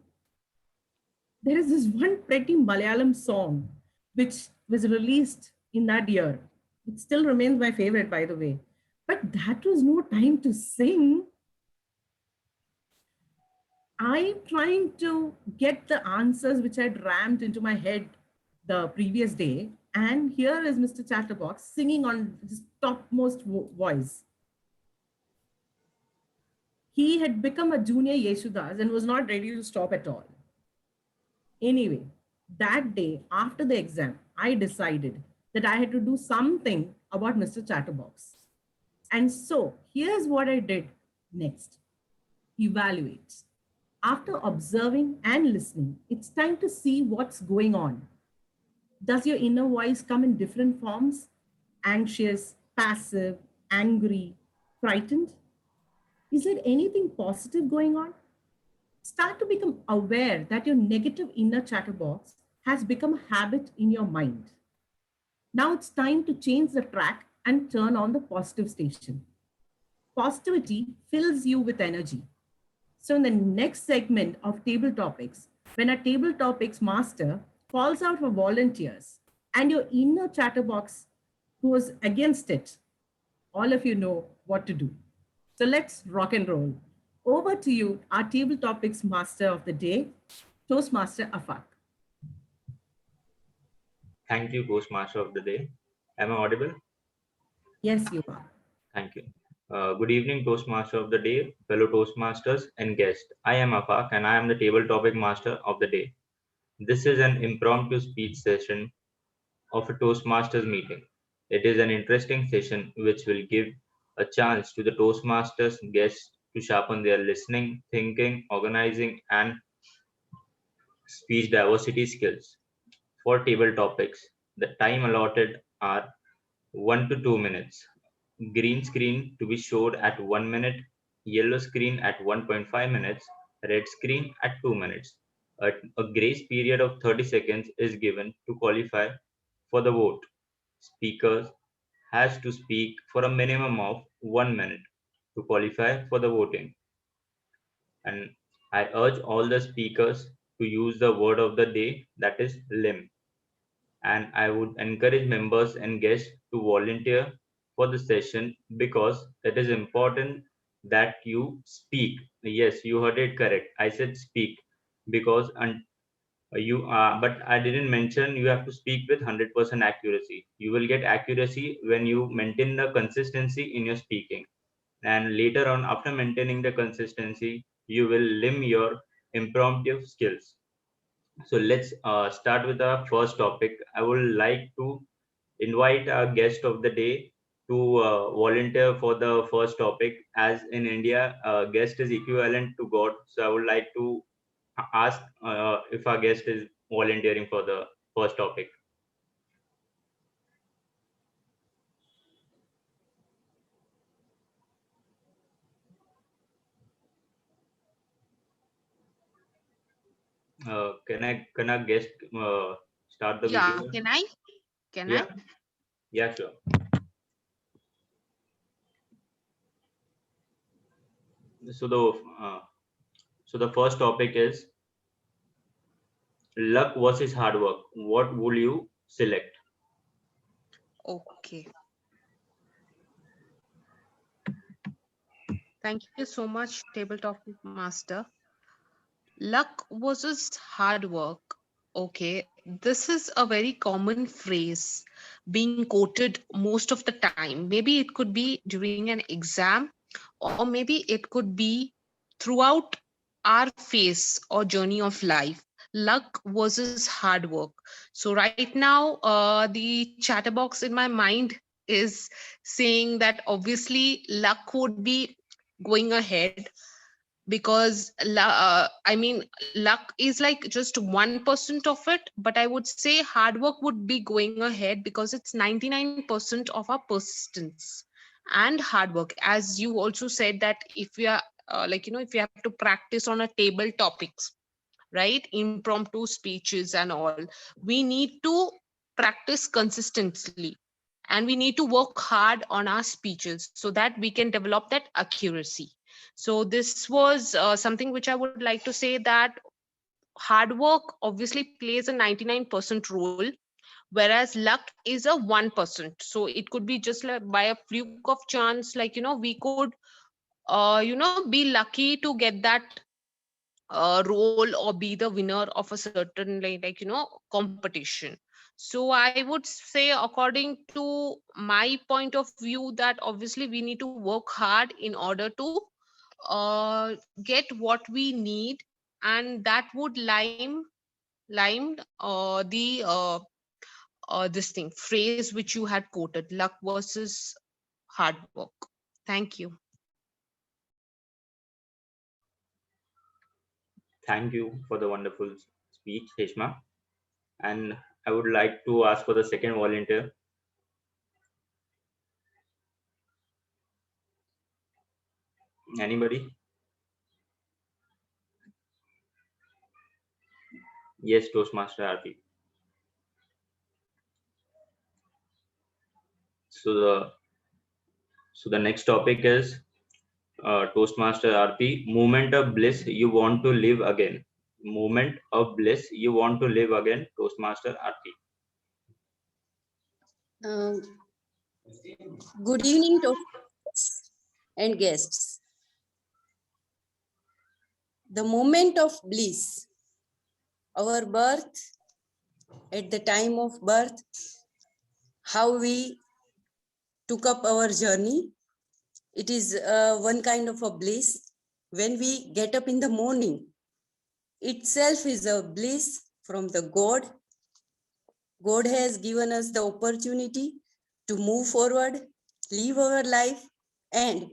There is this one pretty Malayalam song which was released in that year. It still remains my favorite, by the way. But that was no time to sing. I'm trying to get the answers which I'd rammed into my head the previous day. And here is Mr. Chatterbox singing on his topmost voice. He had become a junior Yeshudas and was not ready to stop at all. Anyway, that day after the exam, I decided that I had to do something about Mr. Chatterbox. And so here's what I did next. Evaluate. After observing and listening, it's time to see what's going on. Does your inner voice come in different forms? Anxious, passive, angry, frightened? Is there anything positive going on? Start to become aware that your negative inner chatterbox has become a habit in your mind. Now it's time to change the track and turn on the positive station. Positivity fills you with energy. So in the next segment of table topics, when a table topics master calls out for volunteers and your inner chatterbox goes against it, all of you know what to do. So let's rock and roll. Over to you, our table topics master of the day, Toastmaster Afak. Thank you, Toastmaster of the day. Am I audible? Yes, you are. Thank you. Good evening, Toastmaster of the day, fellow Toastmasters and guests. I am Afak and I am the table topic master of the day. This is an impromptu speech session of a Toastmasters meeting. It is an interesting session which will give a chance to the Toastmasters guests to sharpen their listening, thinking, organizing, and speech diversity skills. For table topics, the time allotted are 1 to 2 minutes. Green screen to be showed at 1 minute, yellow screen at 1.5 minutes, red screen at 2 minutes. A grace period of 30 seconds is given to qualify for the vote. Speakers has to speak for a minimum of 1 minute to qualify for the voting. And I urge all the speakers to use the word of the day, that is limb. And I would encourage members and guests to volunteer for the session because it is important that you speak. Yes, you heard it correct. I said speak because but I didn't mention you have to speak with 100% accuracy. You will get accuracy when you maintain the consistency in your speaking. And later on, after maintaining the consistency, you will limb your impromptu skills. So let's start with our first topic. I would like to invite our guest of the day to volunteer for the first topic. As in India, guest is equivalent to God. So I would like to ask if our guest is volunteering for the first topic. Can I guest start the Yeah, video? can I? Can Yeah, I? yeah, sure. So the first topic is luck versus hard work. What would you select? Okay. Thank you so much, tabletop master. Luck versus hard work. Okay, this is a very common phrase being quoted most of the time. Maybe it could be during an exam, or maybe it could be throughout our phase or journey of life. Luck versus hard work. So right now, the chatterbox in my mind is saying that obviously luck would be going ahead because I mean luck is like just 1% of it, but I would say hard work would be going ahead because it's 99% of our persistence and hard work. As you also said that if we are if you have to practice on a table topics, right, impromptu speeches and all, we need to practice consistently and we need to work hard on our speeches so that we can develop that accuracy. So this was something which I would like to say, that hard work obviously plays a 99% role, whereas luck is a 1%. So it could be just like by a fluke of chance, like we could be lucky to get that role or be the winner of a certain competition. So I would say, according to my point of view, that obviously we need to work hard in order to get what we need, and that would limed this thing phrase which you had quoted, luck versus hard work. Thank you. Thank you for the wonderful speech, Heshma. And I would like to ask for the second volunteer. Anybody? Yes, Toastmaster Arti. So the next topic is Toastmaster Arti, moment of bliss you want to live again. Moment of bliss you want to live again, Toastmaster Arti. Good evening to and guests. The moment of bliss, our birth, at the time of birth, how we took up our journey. It is one kind of a bliss. When we get up in the morning, itself is a bliss from the God. God has given us the opportunity to move forward, live our life, and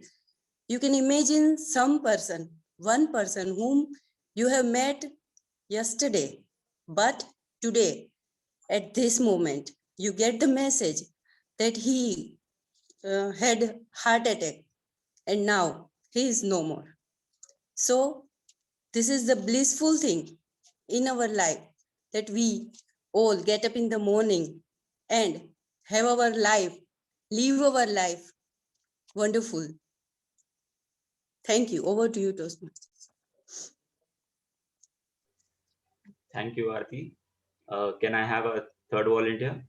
you can imagine one person whom you have met yesterday, but today, at this moment, you get the message that he had heart attack and now he is no more. So this is the blissful thing in our life, that we all get up in the morning and have our life, live our life. Wonderful. Thank you. Over to you, Toastmasters. Thank you, Arti. Can I have a third volunteer?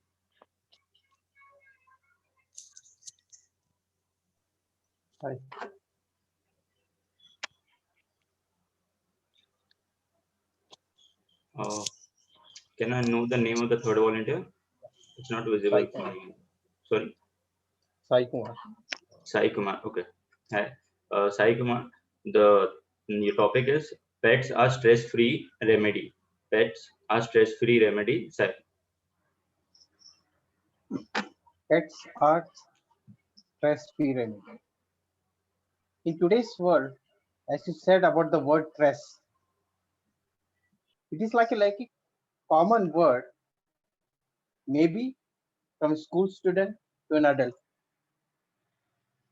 Hi. Can I know the name of the third volunteer? It's not visible. Sorry. Sai Kumar. Sai Kumar. Okay. Hi. Sai Kumar. Your topic is pets are stress-free remedy. Pets are stress-free remedy. Sai. Pets are stress-free remedy. In today's world, as you said about the word stress, it is like a common word, maybe from a school student to an adult.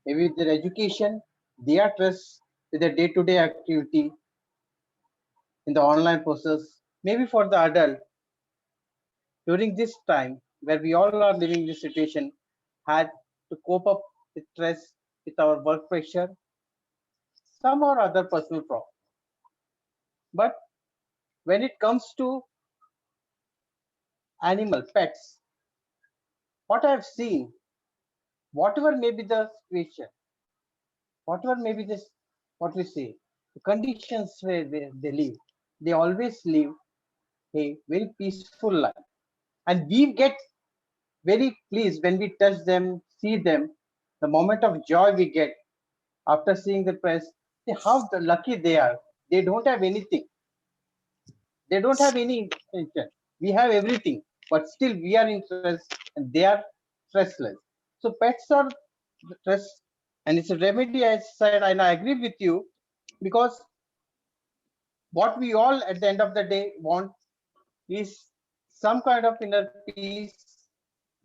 Maybe with their education, they are stressed with their day-to-day activity in the online process. Maybe for the adult, during this time where we all are living this situation, had to cope up with stress, with our work pressure, some or other personal problem. But when it comes to animal pets, what I have seen, whatever may be the situation, whatever may be this, what we say, the conditions where they live, they always live a very peaceful life. And we get very pleased when we touch them, see them, the moment of joy we get after seeing the press, see how lucky they are. They don't have anything. They don't have any intention. We have everything, but still we are in stress and they are stressless. So pets are stress, and it's a remedy, as said, and I agree with you, because what we all at the end of the day want is some kind of inner peace,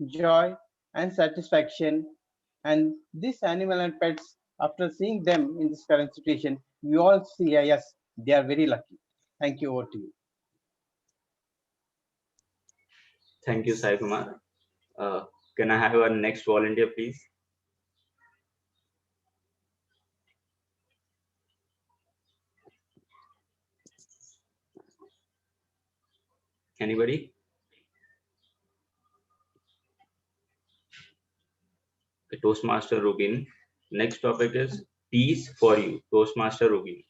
joy, and satisfaction. And this animal and pets, after seeing them in this current situation, we all see, yes, they are very lucky. Thank you. Over to you. Thank you, Sai Kumar. Can I have our next volunteer, please? Anybody? The Toastmaster Rubin. Next topic is peace for you, Toastmaster Rubin.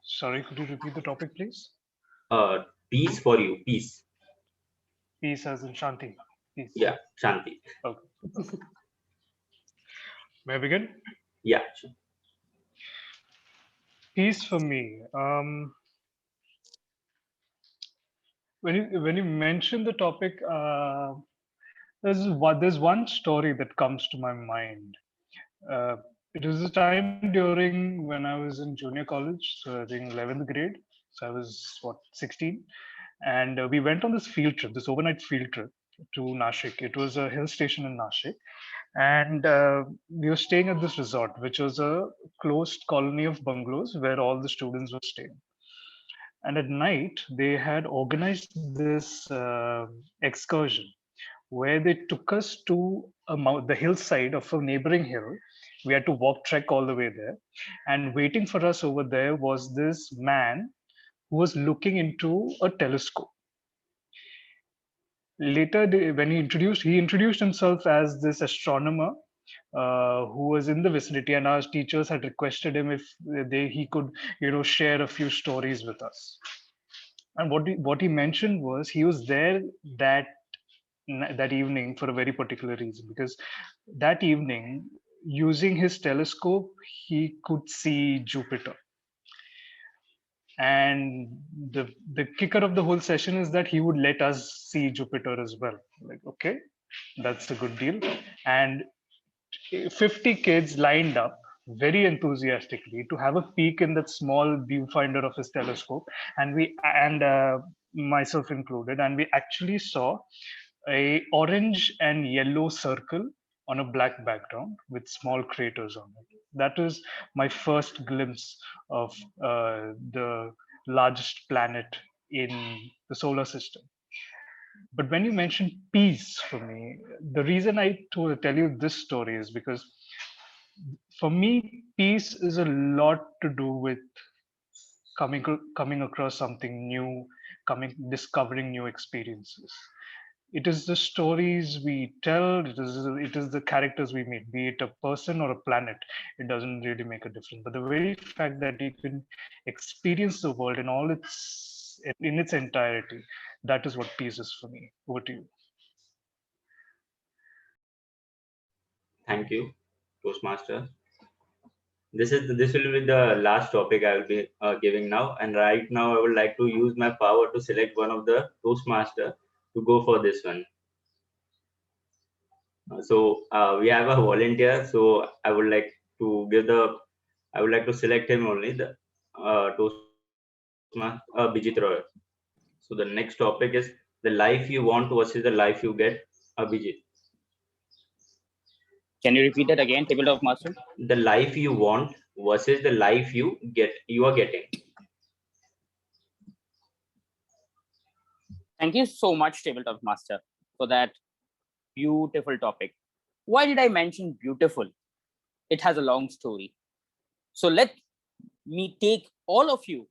Sorry, could you repeat the topic, please? Peace for you, peace. Peace as in Shanti. Peace. Yeah, Shanti. Okay. May I begin? Yeah. Peace for me. When you mention the topic, there's one story that comes to my mind. It was a time during when I was in junior college, so I think 11th grade. So I was what 16, and we went on this field trip, this overnight field trip to Nashik. It was a hill station in Nashik, and we were staying at this resort, which was a closed colony of bungalows where all the students were staying. And at night, they had organized this excursion where they took us to the hillside of a neighboring hill. We had to walk trek all the way there, and waiting for us over there was this man who was looking into a telescope. Later, when he introduced himself as this astronomer who was in the vicinity, and our teachers had requested him if he could, share a few stories with us. And what he mentioned was he was there that evening for a very particular reason, because that evening, using his telescope, he could see Jupiter. And the kicker of the whole session is that he would let us see Jupiter as well. Like, okay, that's a good deal. And 50 kids lined up very enthusiastically to have a peek in that small viewfinder of his telescope, and myself included, and we actually saw a orange and yellow circle on a black background with small craters on it. That is my first glimpse of the largest planet in the solar system. But when you mentioned peace, for me, the reason I tell you this story is because for me, peace is a lot to do with coming across something new, discovering new experiences. It is the stories we tell, it is the characters we meet, be it a person or a planet. It doesn't really make a difference. But the very fact that you can experience the world in its entirety, that is what peace is for me. Over to you. Thank you, Toastmaster. This will be the last topic I will be giving now. And right now, I would like to use my power to select one of the Toastmaster to go for this one. We have a volunteer. So I would like to select him only, the Toastmaster Abhijit Roy. So the next topic is the life you want versus the life you get. Abhijit. Can you repeat that again, Tabletop Master? The life you want versus the life you are getting. Thank you so much, Tabletop Master, for that beautiful topic. Why did I mention beautiful? It has a long story. So let me take all of you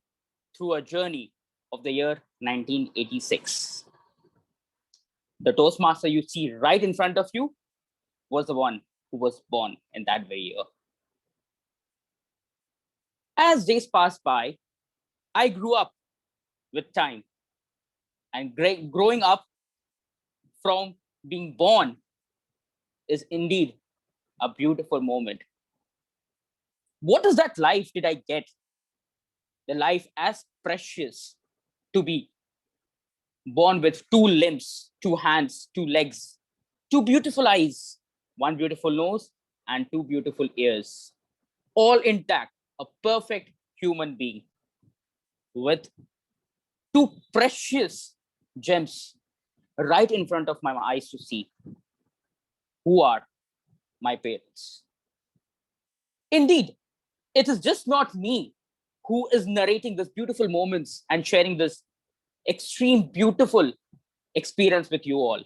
through a journey of the year 1986. The Toastmaster you see right in front of you was the one who was born in that very year. As days passed by, I grew up with time, and growing up from being born is indeed a beautiful moment. What is that life did I get? The life as precious to be born with 2 limbs, 2 hands, 2 legs, 2 beautiful eyes, 1 beautiful nose, and 2 beautiful ears, all intact, a perfect human being with 2 precious gems right in front of my eyes to see, who are my parents. Indeed, it is just not me who is narrating these beautiful moments and sharing this extreme beautiful experience with you all.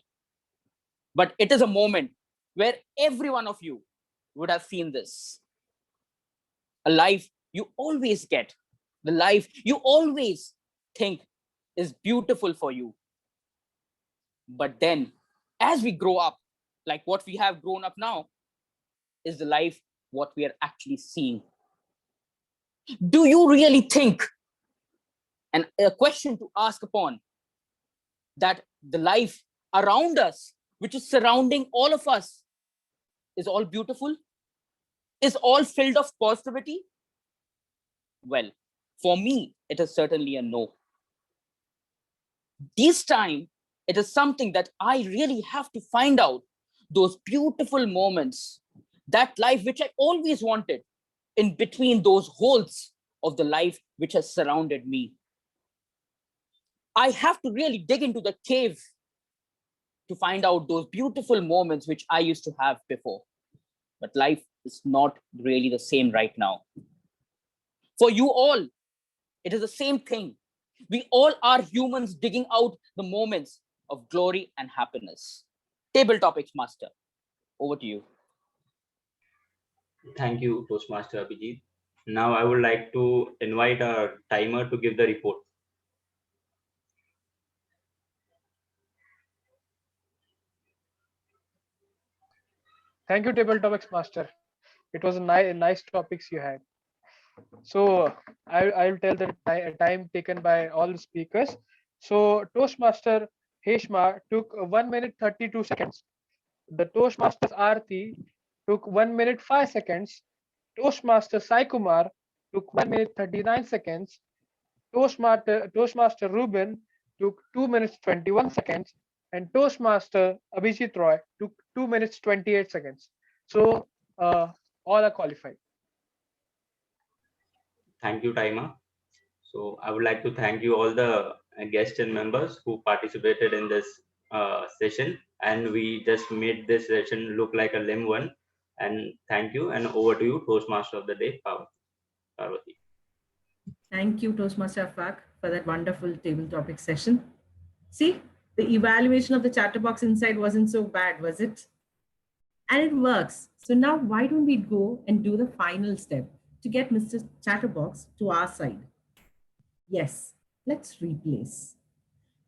But it is a moment where every one of you would have seen this. A life you always get, the life you always think is beautiful for you. But then, as we grow up, like what we have grown up now, is the life what we are actually seeing. Do you really think, and a question to ask upon, that the life around us, which is surrounding all of us, is all beautiful? Is all filled of positivity? Well, for me, it is certainly a no. This time, it is something that I really have to find out those beautiful moments that life which I always wanted in between those holes of the life which has surrounded me. I have to really dig into the cave to find out those beautiful moments which I used to have before. But life is not really the same right now. For you all, it is the same thing. We all are humans digging out the moments of glory and happiness. Table topics master, over to you. Thank you, Toastmaster Abhijit. Now I would like to invite our timer to give the report. Thank you, Table Topics Master. It was a nice topics you had. So I'll tell the time taken by all the speakers. So Toastmaster Heshma took 1 minute 32 seconds. The Toastmasters Aarti took 1 minute 5 seconds. Toastmaster Sai Kumar took 1 minute 39 seconds. Toastmaster Ruben took 2 minutes 21 seconds. And Toastmaster Abhijit Roy took 2 minutes 28 seconds. So all are qualified. Thank you, timer. So I would like to thank you all the guests and members who participated in this session, and we just made this session look like a limb one. And thank you, and over to you, Toastmaster of the Day, Parvati. Thank you, Toastmaster Afak, for that wonderful table topic session. See, the evaluation of the chatterbox inside wasn't so bad, was it? And it works. So now why don't we go and do the final step to get Mr. Chatterbox to our side? Yes, let's replace.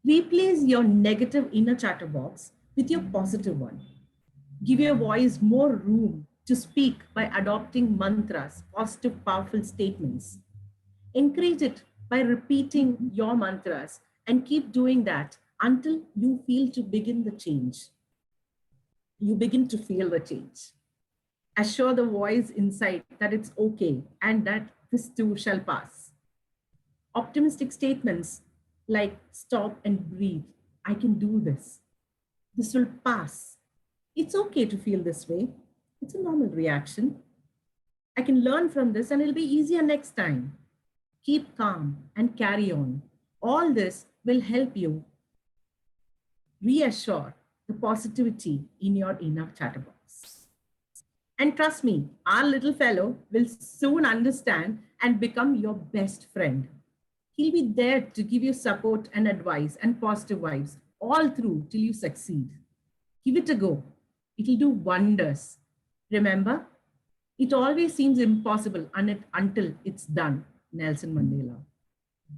Replace your negative inner chatterbox with your positive one. Give your voice more room to speak by adopting mantras, positive, powerful statements. Encourage it by repeating your mantras and keep doing that until you feel to begin the change. You begin to feel the change. Assure the voice inside that it's okay and that this too shall pass. Optimistic statements like stop and breathe. I can do this. This will pass. It's okay to feel this way. It's a normal reaction. I can learn from this and it'll be easier next time. Keep calm and carry on. All this will help you reassure the positivity in your inner chatterbox. And trust me, our little fellow will soon understand and become your best friend. He'll be there to give you support and advice and positive vibes all through till you succeed. Give it a go. It'll do wonders. Remember, it always seems impossible until it's done. Nelson Mandela.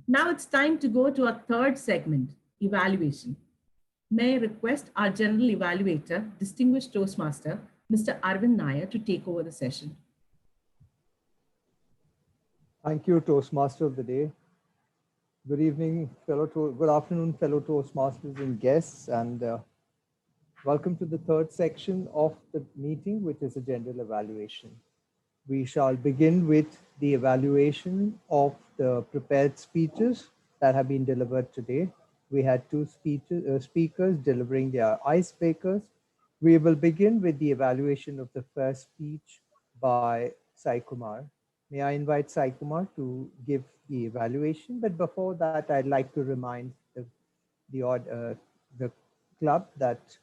Now it's time to go to our third segment, evaluation. May I request our general evaluator, distinguished Toastmaster, Mr. Arvind Nair, to take over the session. Thank you, Toastmaster of the Day. Good evening, good afternoon, fellow Toastmasters and guests, and welcome to the third section of the meeting, which is a general evaluation. We shall begin with the evaluation of the prepared speeches that have been delivered today. We had two speakers delivering their icebreakers. We will begin with the evaluation of the first speech by Sai Kumar. May I invite Sai Kumar to give the evaluation? But before that, I'd like to remind the club that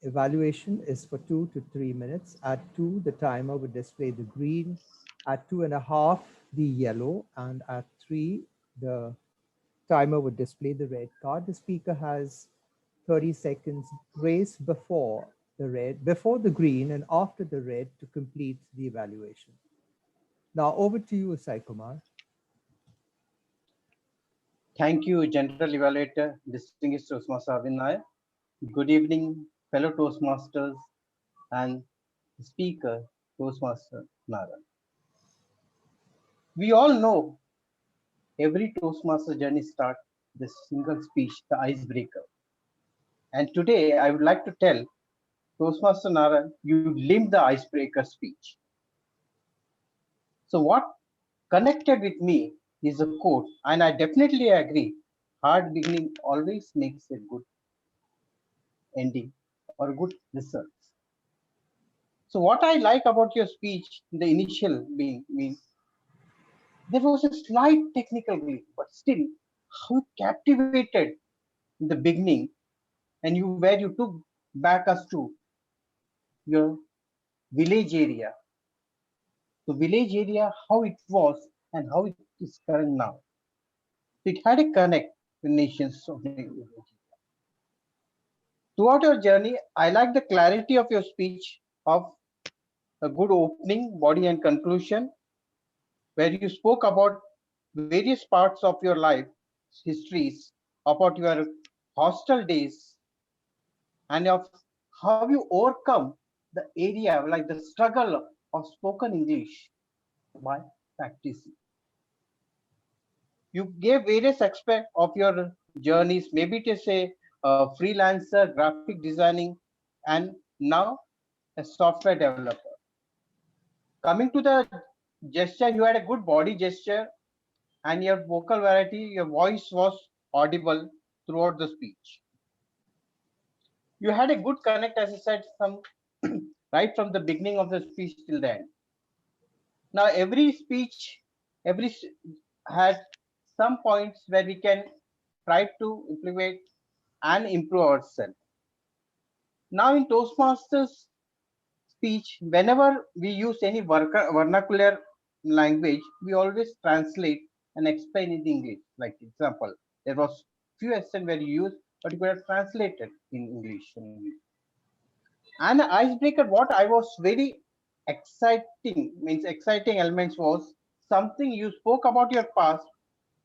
evaluation is for 2 to 3 minutes. At 2, the timer would display the green. At 2.5, the yellow. And at 3, the timer would display the red card. The speaker has 30 seconds grace before the green and after the red to complete the evaluation. Now over to you, Sai Kumar. Thank you, General Evaluator, distinguished Toastmaster Arvind Nair. Good evening, fellow Toastmasters and speaker, Toastmaster Nara. We all know every Toastmaster journey starts with a single speech, the icebreaker. And today I would like to tell Toastmaster Nara, you limped the icebreaker speech. So what connected with me is a quote, and I definitely agree. Hard beginning always makes a good ending or good results. So what I like about your speech in the initial mean there was a slight technical glitch, but still how captivated in the beginning and where you took back us to your village area. The village area, how it was and how it is current now. It had a connect with nations of the village. Throughout your journey, I like the clarity of your speech of a good opening, body and conclusion, where you spoke about various parts of your life, histories, about your hostel days, and of how you overcome the area like the struggle of spoken English by practicing. You gave various aspects of your journeys, maybe to say freelancer, graphic designing, and now a software developer. Coming to the gesture, you had a good body gesture and your vocal variety, your voice was audible throughout the speech. You had a good connect, as I said, from right from the beginning of the speech till the end. Now, every speech, had some points where we can try to implement and improve ourselves. Now, in Toastmasters speech, whenever we use any vernacular language, we always translate and explain in English. Like example, there was few accents where you use, but you could have translated in English. And the icebreaker, what I was very exciting elements was something you spoke about your past,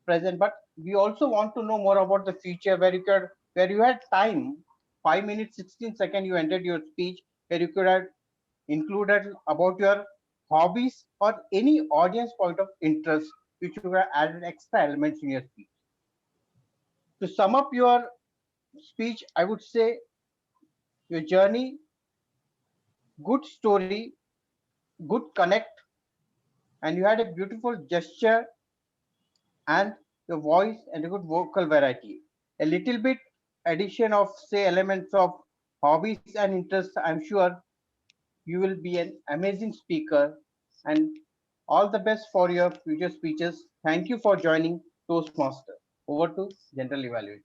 present, but we also want to know more about the future where you had time, 5 minutes, 16 seconds, you ended your speech where you could have included about your hobbies or any audience point of interest, which you have added extra elements in your speech. To sum up your speech, I would say your journey, good story, good connect, and you had a beautiful gesture and the voice and a good vocal variety. A little bit addition of say elements of hobbies and interests, I'm sure you will be an amazing speaker, and all the best for your future speeches. Thank you for joining Toastmaster. Over to General Evaluator.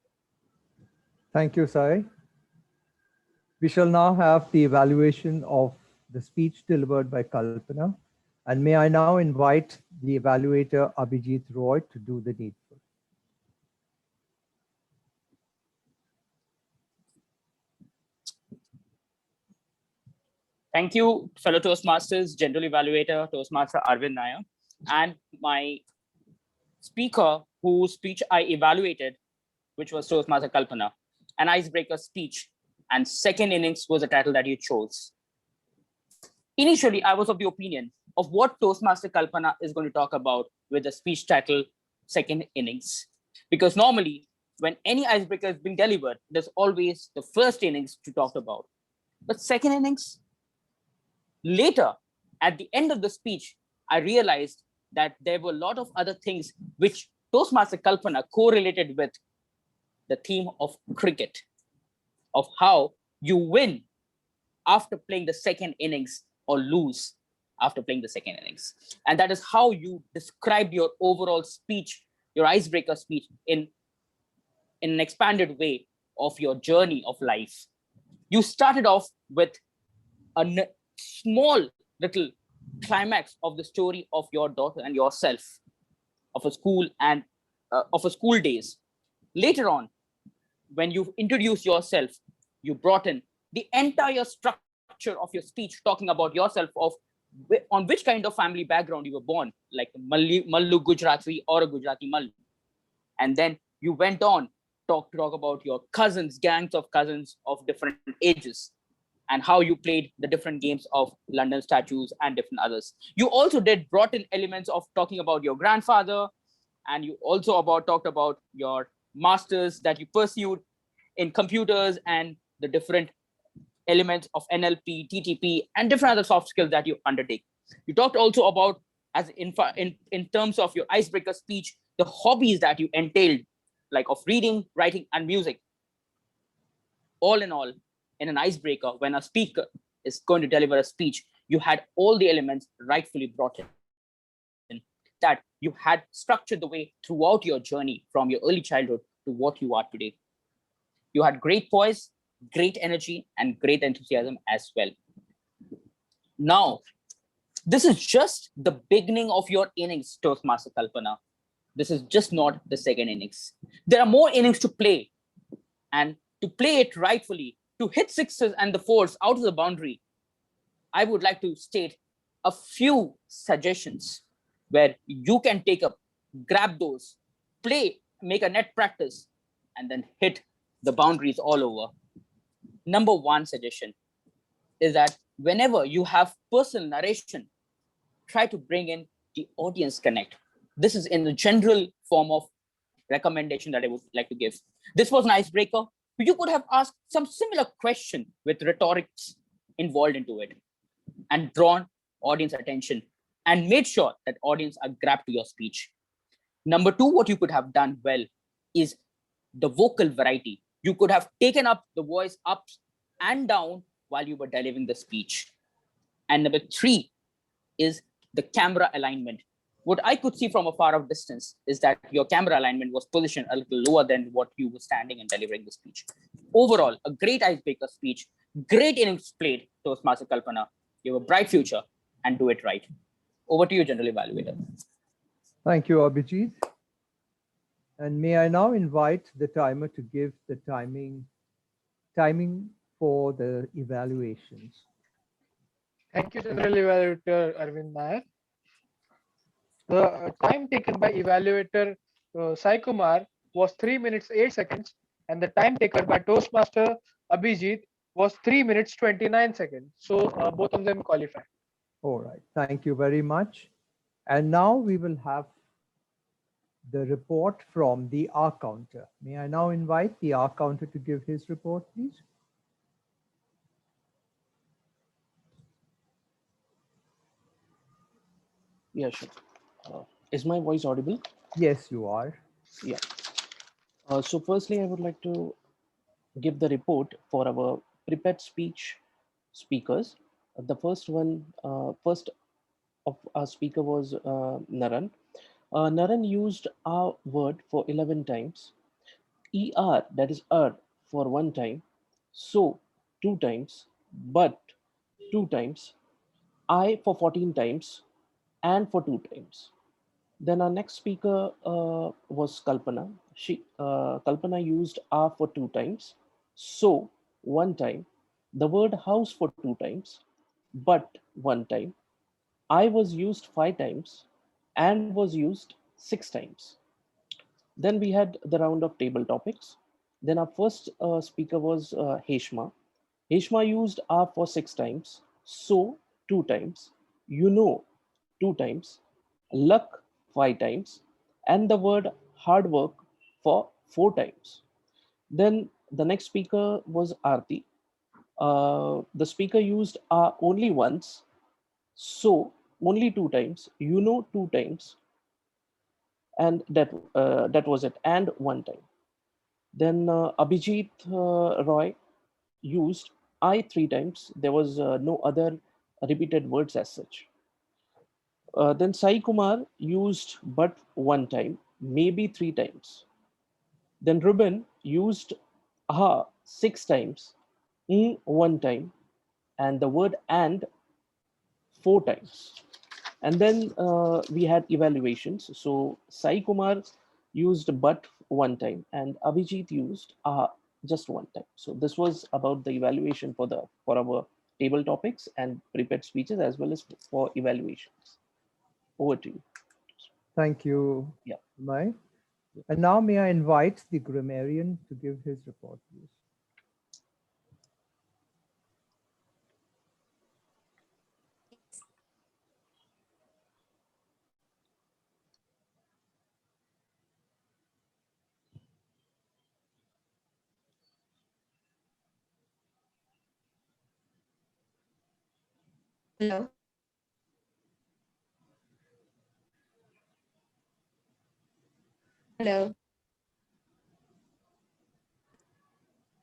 Thank you, Sai. We shall now have the evaluation of the speech delivered by Kalpana. And may I now invite the evaluator Abhijit Roy to do the needful. Thank you, fellow Toastmasters, General Evaluator, Toastmaster Arvind Nair, and my speaker whose speech I evaluated, which was Toastmaster Kalpana. An icebreaker speech, and second innings was the title that you chose. Initially, I was of the opinion of what Toastmaster Kalpana is going to talk about with the speech title, second innings. Because normally, when any icebreaker is being delivered, there's always the first innings to talk about. But second innings, later, at the end of the speech, I realized that there were a lot of other things which Toastmaster Kalpana correlated with the theme of cricket, of how you win after playing the second innings or lose after playing the second innings. And that is how you described your overall speech, your icebreaker speech in an expanded way of your journey of life. You started off with a small little climax of the story of your daughter and yourself, of a school and of a school days. Later on, when you introduced yourself, you brought in the entire structure of your speech, talking about yourself, of on which kind of family background you were born, like Mallu Gujarati or a Gujarati Mallu. And then you went on to talk about your cousins, gangs of cousins of different ages, and how you played the different games of London statues and different others. You also brought in elements of talking about your grandfather, and you also talked about your masters that you pursued in computers and the different elements of NLP, TTP, and different other soft skills that you undertake. You talked also about, as in terms of your icebreaker speech, the hobbies that you entailed, like of reading, writing, and music. All in all, in an icebreaker, when a speaker is going to deliver a speech, you had all the elements rightfully brought in, that you had structured the way throughout your journey from your early childhood to what you are today. You had great poise, great energy, and great enthusiasm as well. Now, this is just the beginning of your innings, Toastmaster Kalpana. This is just not the second innings. There are more innings to play, and to play it rightfully, to hit sixes and the fours out of the boundary, I would like to state a few suggestions where you can take up, grab those, play, make a net practice, and then hit the boundaries all over. Number one suggestion is that whenever you have personal narration, try to bring in the audience connect. This is in the general form of recommendation that I would like to give. This was an icebreaker. You could have asked some similar question with rhetorics involved into it and drawn audience attention and made sure that audience are grabbed to your speech. Number two, what you could have done well is the vocal variety. You could have taken up the voice up and down while you were delivering the speech. And number three is the camera alignment. What I could see from a far off distance is that your camera alignment was positioned a little lower than what you were standing and delivering the speech. Overall, a great icebreaker speech, great innings played, Toastmaster Kalpana. You have a bright future and do it right. Over to you, General Evaluator. Thank you, Abhijit. And may I now invite the timer to give the timing for the evaluations. Thank you, General Evaluator Arvind Nair. The time taken by Evaluator Sai Kumar was 3 minutes 8 seconds, and the time taken by Toastmaster Abhijit was 3 minutes 29 seconds. So both of them qualify. All right, thank you very much. And now we will have the report from the R counter. May I now invite the R counter to give his report, please? Yeah, sure. Is my voice audible? Yes, you are. Yeah. So firstly, I would like to give the report for our prepared speech speakers. The first of our speaker was Naran. Naran used our word for 11 times, ER, that is for 1 time, so 2 times, but 2 times, I for 14 times, and for 2 times. Then our next speaker was Kalpana. Kalpana used R for 2 times, so 1 time, the word house for 2 times, but 1 time, I was used 5 times, and was used 6 times. Then we had the round of table topics. Then our first speaker was Heshma. Heshma used R for 6 times, so 2 times, 2 times, luck 5 times, and the word hard work for 4 times. Then the next speaker was Aarti. The speaker used R only once, so only 2 times, 2 times, and that was it, and 1 time. Then Abhijit Roy used I 3 times. There was no other repeated words as such. Then Sai Kumar used but 1 time, maybe 3 times. Then Ruben used aha 6 times, 1 time, and the word and 4 times. And then we had evaluations. So Sai Kumar used but 1 time, and Abhijit used just 1 time. So this was about the evaluation for our table topics and prepared speeches, as well as for evaluations. Over to you. Thank you, yeah. Mai. And now may I invite the grammarian to give his report, please. Hello. Hello.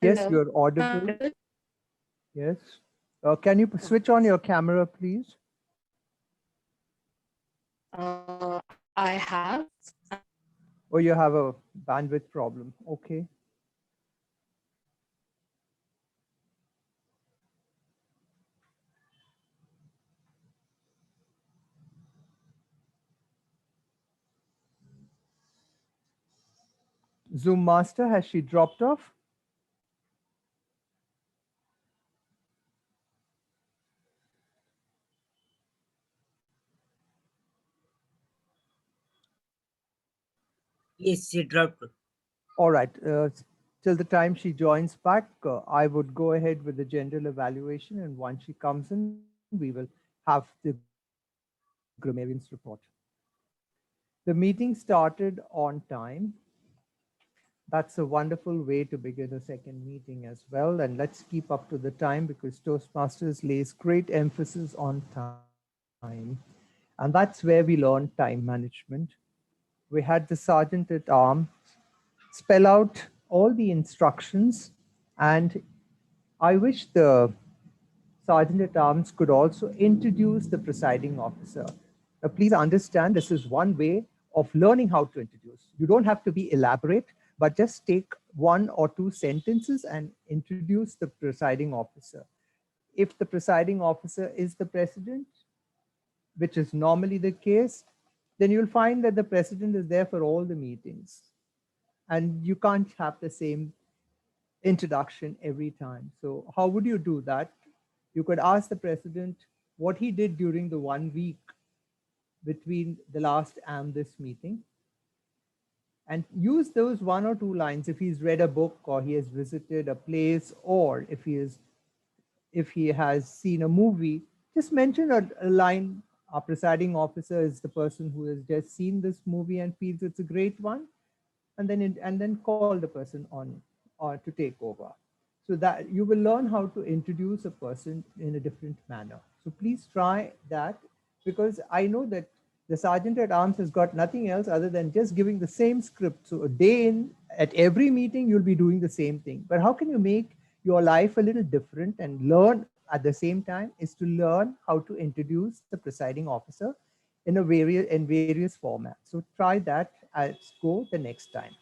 Yes, Hello. you're audible. Yes. Can you switch on your camera, please? I have. Or you have a bandwidth problem? Okay. Zoom master, has she dropped off? Yes, she dropped. All right. Till the time she joins back, I would go ahead with the general evaluation. And once she comes in, we will have the grammarian's report. The meeting started on time. That's a wonderful way to begin a second meeting as well. And let's keep up to the time because Toastmasters lays great emphasis on time. And that's where we learn time management. We had the sergeant at arms spell out all the instructions, and I wish the sergeant at arms could also introduce the presiding officer. Now, please understand this is one way of learning how to introduce. You don't have to be elaborate, but just take one or two sentences and introduce the presiding officer. If the presiding officer is the president, which is normally the case, then you'll find that the president is there for all the meetings. And you can't have the same introduction every time. So how would you do that? You could ask the president what he did during the 1 week between the last and this meeting, and use those one or two lines if he's read a book or he has visited a place, or if he has seen a movie, just mention a line. Our presiding officer is the person who has just seen this movie and feels it's a great one, and then call the person on or to take over, so that you will learn how to introduce a person in a different manner. So please try that, because I know that the sergeant at arms has got nothing else other than just giving the same script. So a day in, at every meeting you'll be doing the same thing. But how can you make your life a little different and learn at the same time is to learn how to introduce the presiding officer in various formats. So try that as go the next time.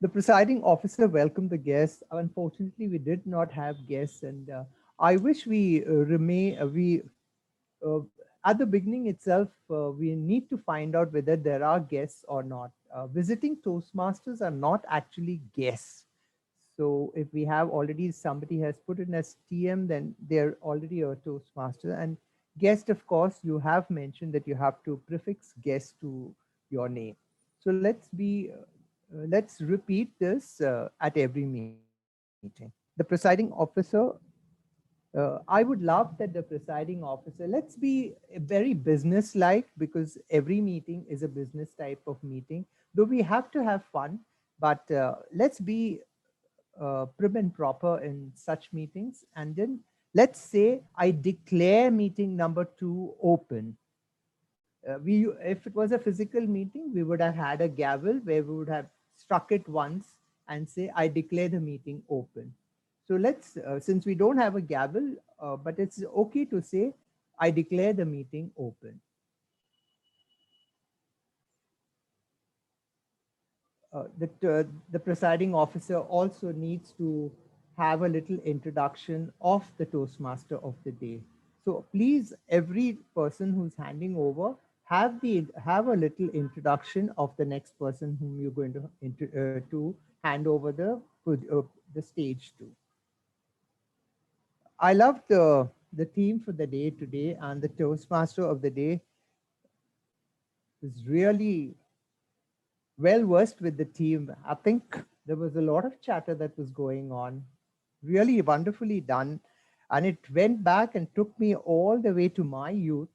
The presiding officer welcomed the guests. Unfortunately, we did not have guests, and I wish we at the beginning itself, we need to find out whether there are guests or not. Visiting Toastmasters are not actually guests. So if we have already somebody has put in as TM, then they're already a Toastmaster. And guest, of course, you have mentioned that you have to prefix guest to your name. So let's repeat this at every meeting. The presiding officer, I would love that the presiding officer, let's be very business-like, because every meeting is a business type of meeting, though we have to have fun, but let's be prim and proper in such meetings. And then let's say I declare meeting number 2 open. If it was a physical meeting, we would have had a gavel where we would have struck it once and say, I declare the meeting open. So let's, since we don't have a gavel, but it's okay to say, I declare the meeting open. The presiding officer also needs to have a little introduction of the Toastmaster of the day. So please, every person who's handing over, have a little introduction of the next person whom you're going to hand over the stage to. I love the theme for the day today, and the Toastmaster of the day is really well versed with the team. I think there was a lot of chatter that was going on, really wonderfully done. And it went back and took me all the way to my youth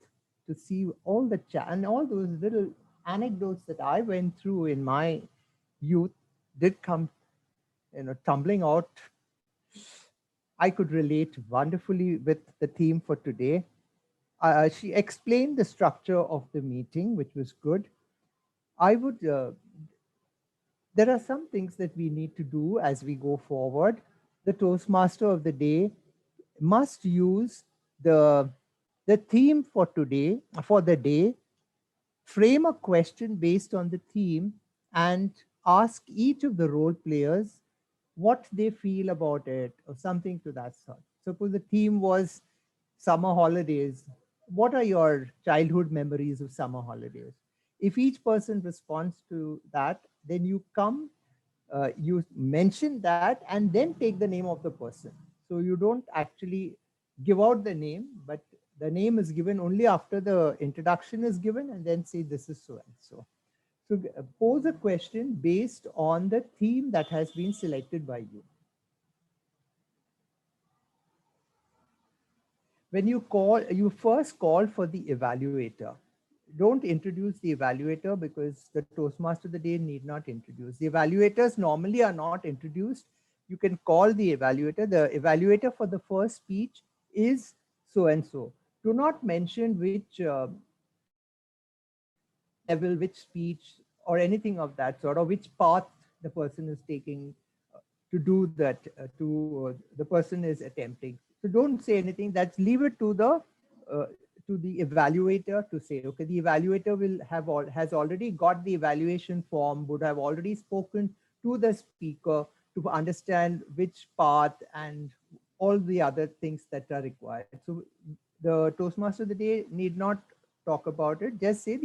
to see all the chat and all those little anecdotes that I went through in my youth did come, tumbling out. I could relate wonderfully with the theme for today. She explained the structure of the meeting, which was good. I would there are some things that we need to do as we go forward. The Toastmaster of the day must use the theme for today, for the day, frame a question based on the theme, and ask each of the role players what they feel about it or something to that sort. Suppose the theme was summer holidays. What are your childhood memories of summer holidays? If each person responds to that, then you mention that and then take the name of the person. So you don't actually give out the name, but the name is given only after the introduction is given, and then say this is so and so. So pose a question based on the theme that has been selected by you. When you first call for the evaluator. Don't introduce the evaluator because the Toastmaster of the day need not introduce. The evaluators normally are not introduced. You can call the evaluator. The evaluator for the first speech is so and so. Do not mention which level, which speech, or anything of that sort, or which path the person is taking to do that, the person is attempting. So don't say anything. That's leave it to the evaluator to say. Okay, the evaluator has already got the evaluation form, would have already spoken to the speaker to understand which path and all the other things that are required. So the Toastmaster of the day need not talk about it. Just say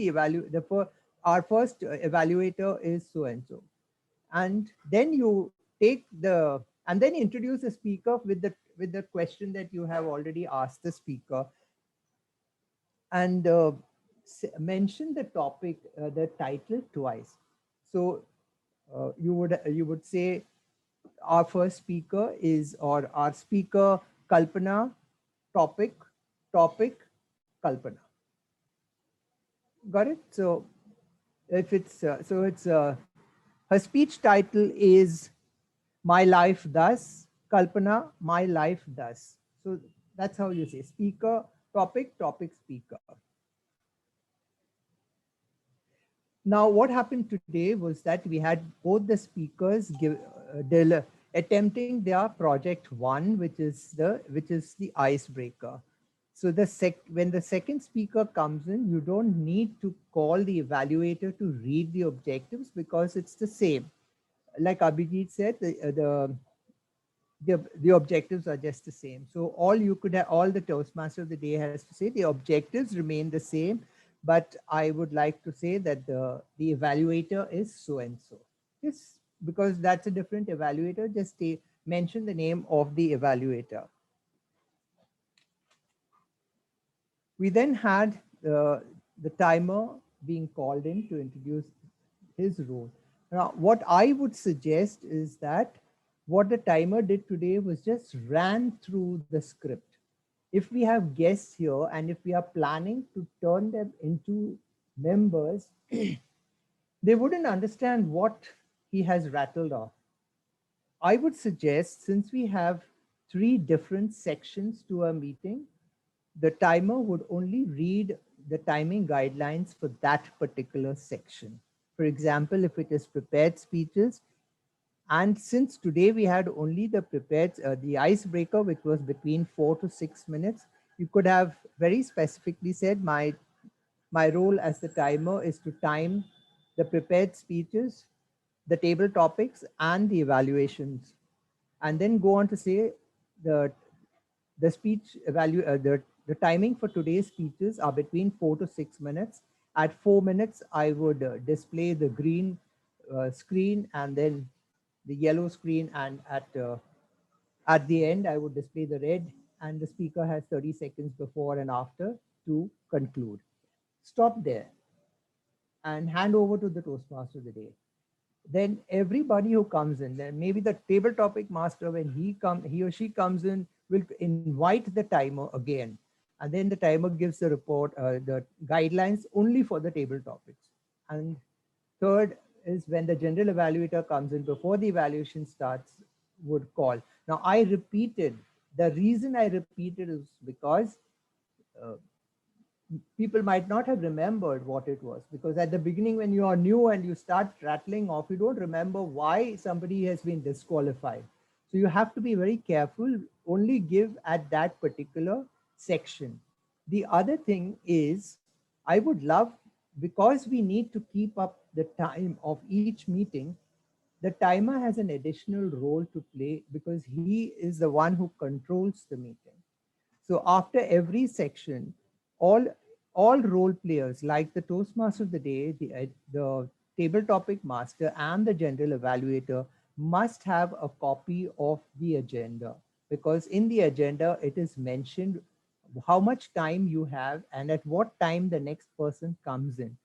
our first evaluator is so and so, and then you and then introduce the speaker with the question that you have already asked the speaker, and mention the topic, the title twice. So you would say our first speaker is, or our speaker Kalpana, topic Kalpana. Got it? So if it's her speech title is My Life Thus, Kalpana, My Life Thus. So that's how you say speaker, topic, speaker. Now, what happened today was that we had both the speakers attempting their project one, which is the icebreaker. So when the second speaker comes in, you don't need to call the evaluator to read the objectives because it's the same. Like Abhijit said, the objectives are just the same. So all the Toastmaster of the day has to say, the objectives remain the same, but I would like to say that the evaluator is so and so. Just because that's a different evaluator, just mention the name of the evaluator. We then had the timer being called in to introduce his role. Now, what I would suggest is that what the timer did today was just ran through the script. If we have guests here and if we are planning to turn them into members, they wouldn't understand what he has rattled off. I would suggest, since we have 3 different sections to a meeting, the timer would only read the timing guidelines for that particular section. For example, if it is prepared speeches, and since today we had only the icebreaker, which was between 4 to 6 minutes, you could have very specifically said, my role as the timer is to time the prepared speeches, the table topics, and the evaluations, and then go on to say the timing for today's speeches are between 4 to 6 minutes. At 4 minutes, I would display the green screen and then the yellow screen, and at the end, I would display the red, and the speaker has 30 seconds before and after to conclude. Stop there and hand over to the Toastmaster of the day. Then everybody who comes in, then maybe the table topic master, when he or she comes in, will invite the timer again. And then the timer gives the report, the guidelines only for the table topics. And third is when the general evaluator comes in before the evaluation starts, would call. Now I repeated, the reason I repeated is because people might not have remembered what it was, because at the beginning when you are new and you start rattling off, you don't remember why somebody has been disqualified. So you have to be very careful only give at that particular section. The other thing is, I would love, because we need to keep up the time of each meeting, the timer has an additional role to play because he is the one who controls the meeting. So after every section, all all role players like the Toastmaster of the day, the table topic master, and the general evaluator must have a copy of the agenda, because in the agenda it is mentioned how much time you have and at what time the next person comes in.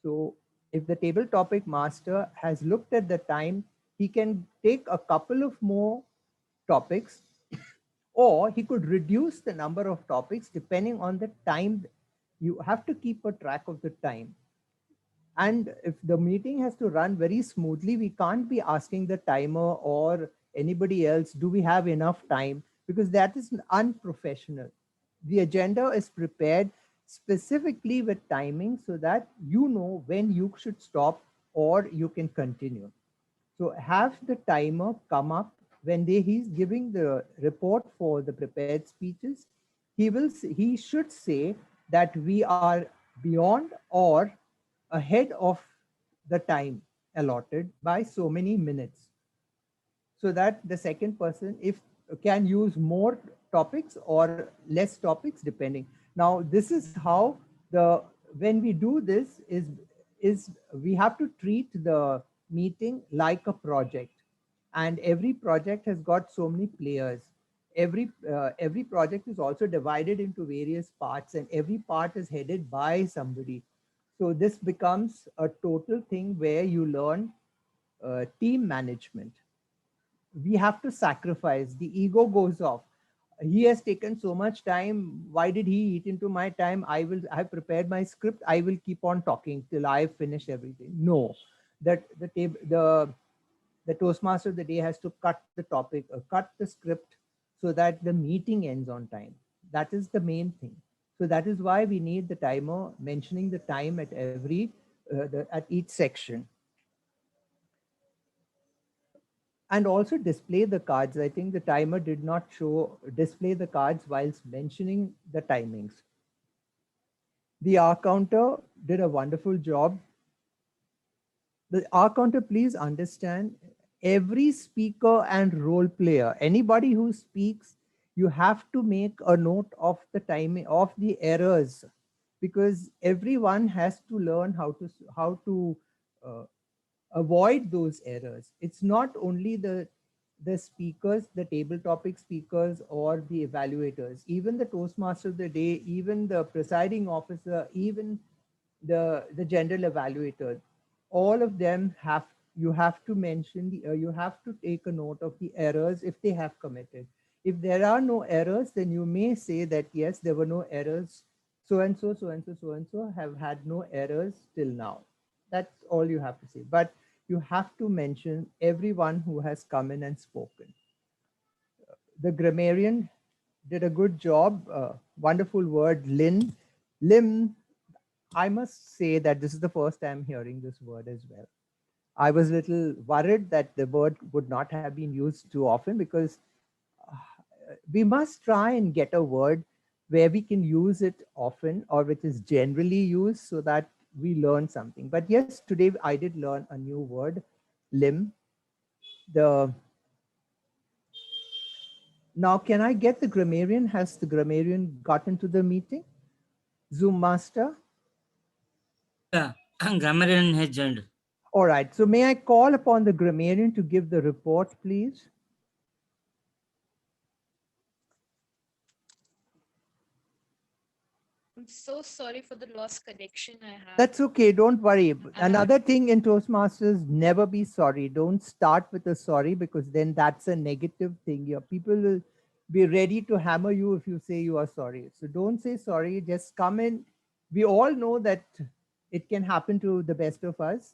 So if the table topic master has looked at the time, he can take a couple of more topics, or he could reduce the number of topics depending on the time. You have to keep a track of the time. And if the meeting has to run very smoothly, we can't be asking the timer or anybody else, do we have enough time? Because that is unprofessional. The agenda is prepared specifically with timing so that you know when you should stop or you can continue. So have the timer come up when he's giving the report for the prepared speeches. He should say that we are beyond or ahead of the time allotted by so many minutes, so that the second person if can use more topics or less topics depending. Now this is how the when we do this is we have to treat the meeting like a project, and every project has got so many players. Every project is also divided into various parts, and every part is headed by somebody. So this becomes a total thing where you learn team management. We have to sacrifice. The ego goes off. He has taken so much time. Why did he eat into my time? I've prepared my script. I will keep on talking till I finish everything. No, that the Toastmaster of the day has to cut the topic, cut the script so that the meeting ends on time. That is the main thing. So that is why we need the timer mentioning the time at at each section. And also display the cards. I think the timer did not display the cards whilst mentioning the timings. The R counter did a wonderful job. The R counter, please understand, every speaker and role player, anybody who speaks, you have to make a note of the timing of the errors, because everyone has to learn how to uh, avoid those errors. It's not only the speakers, the table topic speakers or the evaluators, even the Toastmaster of the day, even the presiding officer, even the general evaluator, all of them you have to mention you have to take a note of the errors if they have committed. If there are no errors, then you may say that yes, there were no errors. So and so, so and so, so and so have had no errors till now. That's all you have to say. But you have to mention everyone who has come in and spoken. The grammarian did a good job. Wonderful word, limb. I must say that this is the first time hearing this word as well. I was a little worried that the word would not have been used too often, because we must try and get a word where we can use it often or which is generally used so that we learn something. But yes, today I did learn a new word, limb. Now, can I get the grammarian? Has the grammarian gotten to the meeting? Zoom master? Yeah, grammarian has joined. All right. So may I call upon the grammarian to give the report, please? I'm so sorry for the lost connection I have. That's okay. Don't worry. Another thing in Toastmasters, never be sorry. Don't start with a sorry, because then that's a negative thing. Your people will be ready to hammer you if you say you are sorry. So don't say sorry. Just come in. We all know that it can happen to the best of us.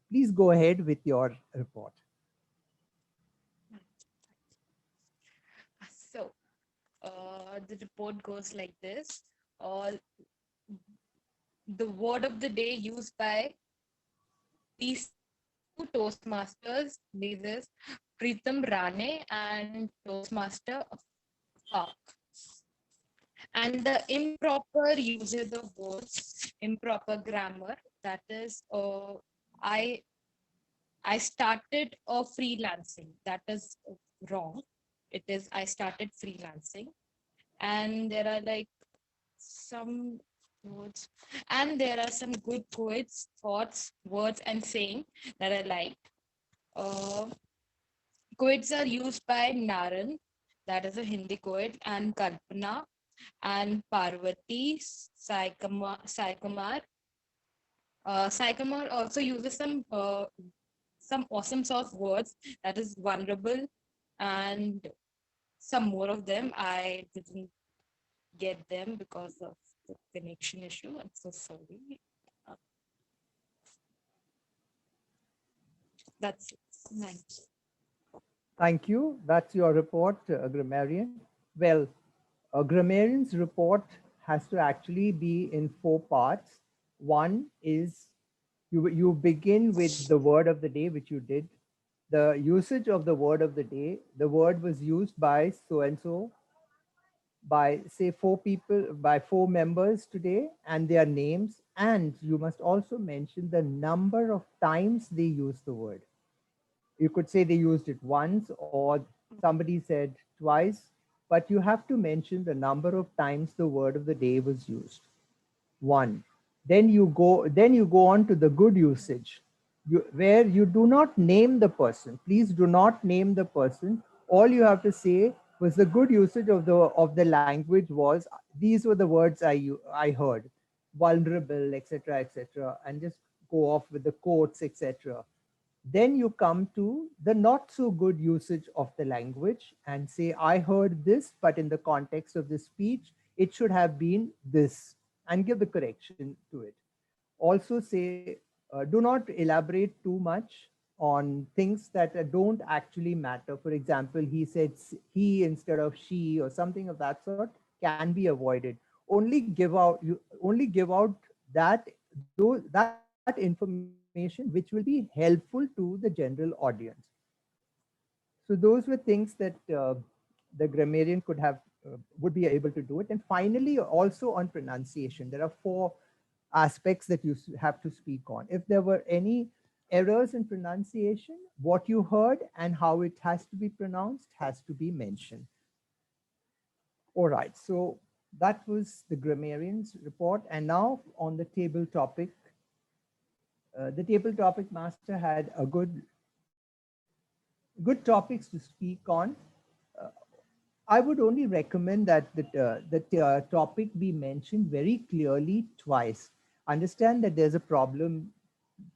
Please go ahead with your report. So the report goes like this. All the word of the day used by these two Toastmasters. This is Pritam Rane and Toastmaster Park. And the improper usage of words, improper grammar, that is, I started freelancing. That is wrong. It is I started freelancing. And there are like some words, and there are some good quotes, thoughts, words, and saying that I like. Uh, Quotes are used by Naran, that is a Hindi quote, and Kalpana, and Parvati, Sai Kumar. Sai Kumar also uses some awesome source words, that is vulnerable, and some more of them. I didn't get them because of the connection issue. I'm so sorry. Uh, That's it. Thanks. Thank you. That's your report, grammarian. Well, a grammarian's report has to actually be in 4 parts. One is you begin with the word of the day, which you did. The usage of the word of the day. The word was used by so-and-so, by say 4 people, by 4 members today, and their names. And you must also mention the number of times they use the word. You could say they used it once, or somebody said twice, but you have to mention the number of times the word of the day was used. 1. Then you go on to the good usage, where you do not name the person. Please do not name the person. All you have to say was the good usage of the language was, these were the words I heard, vulnerable, etc., etc., and just go off with the quotes, etc. Then you come to the not so good usage of the language and say, I heard this, but in the context of the speech, it should have been this, and give the correction to it. Also say, do not elaborate too much on things that don't actually matter. For example, he said he instead of she, or something of that sort can be avoided. Only give out that information which will be helpful to the general audience. So those were things that the grammarian would be able to do it. And finally, also on pronunciation, there are 4 aspects that you have to speak on. If there were any errors in pronunciation, what you heard and how it has to be pronounced has to be mentioned. All right, so that was the grammarian's report. And now on the table topic, the table topic master had a good topics to speak on. Uh, I would only recommend that the topic be mentioned very clearly twice. Understand that there's a problem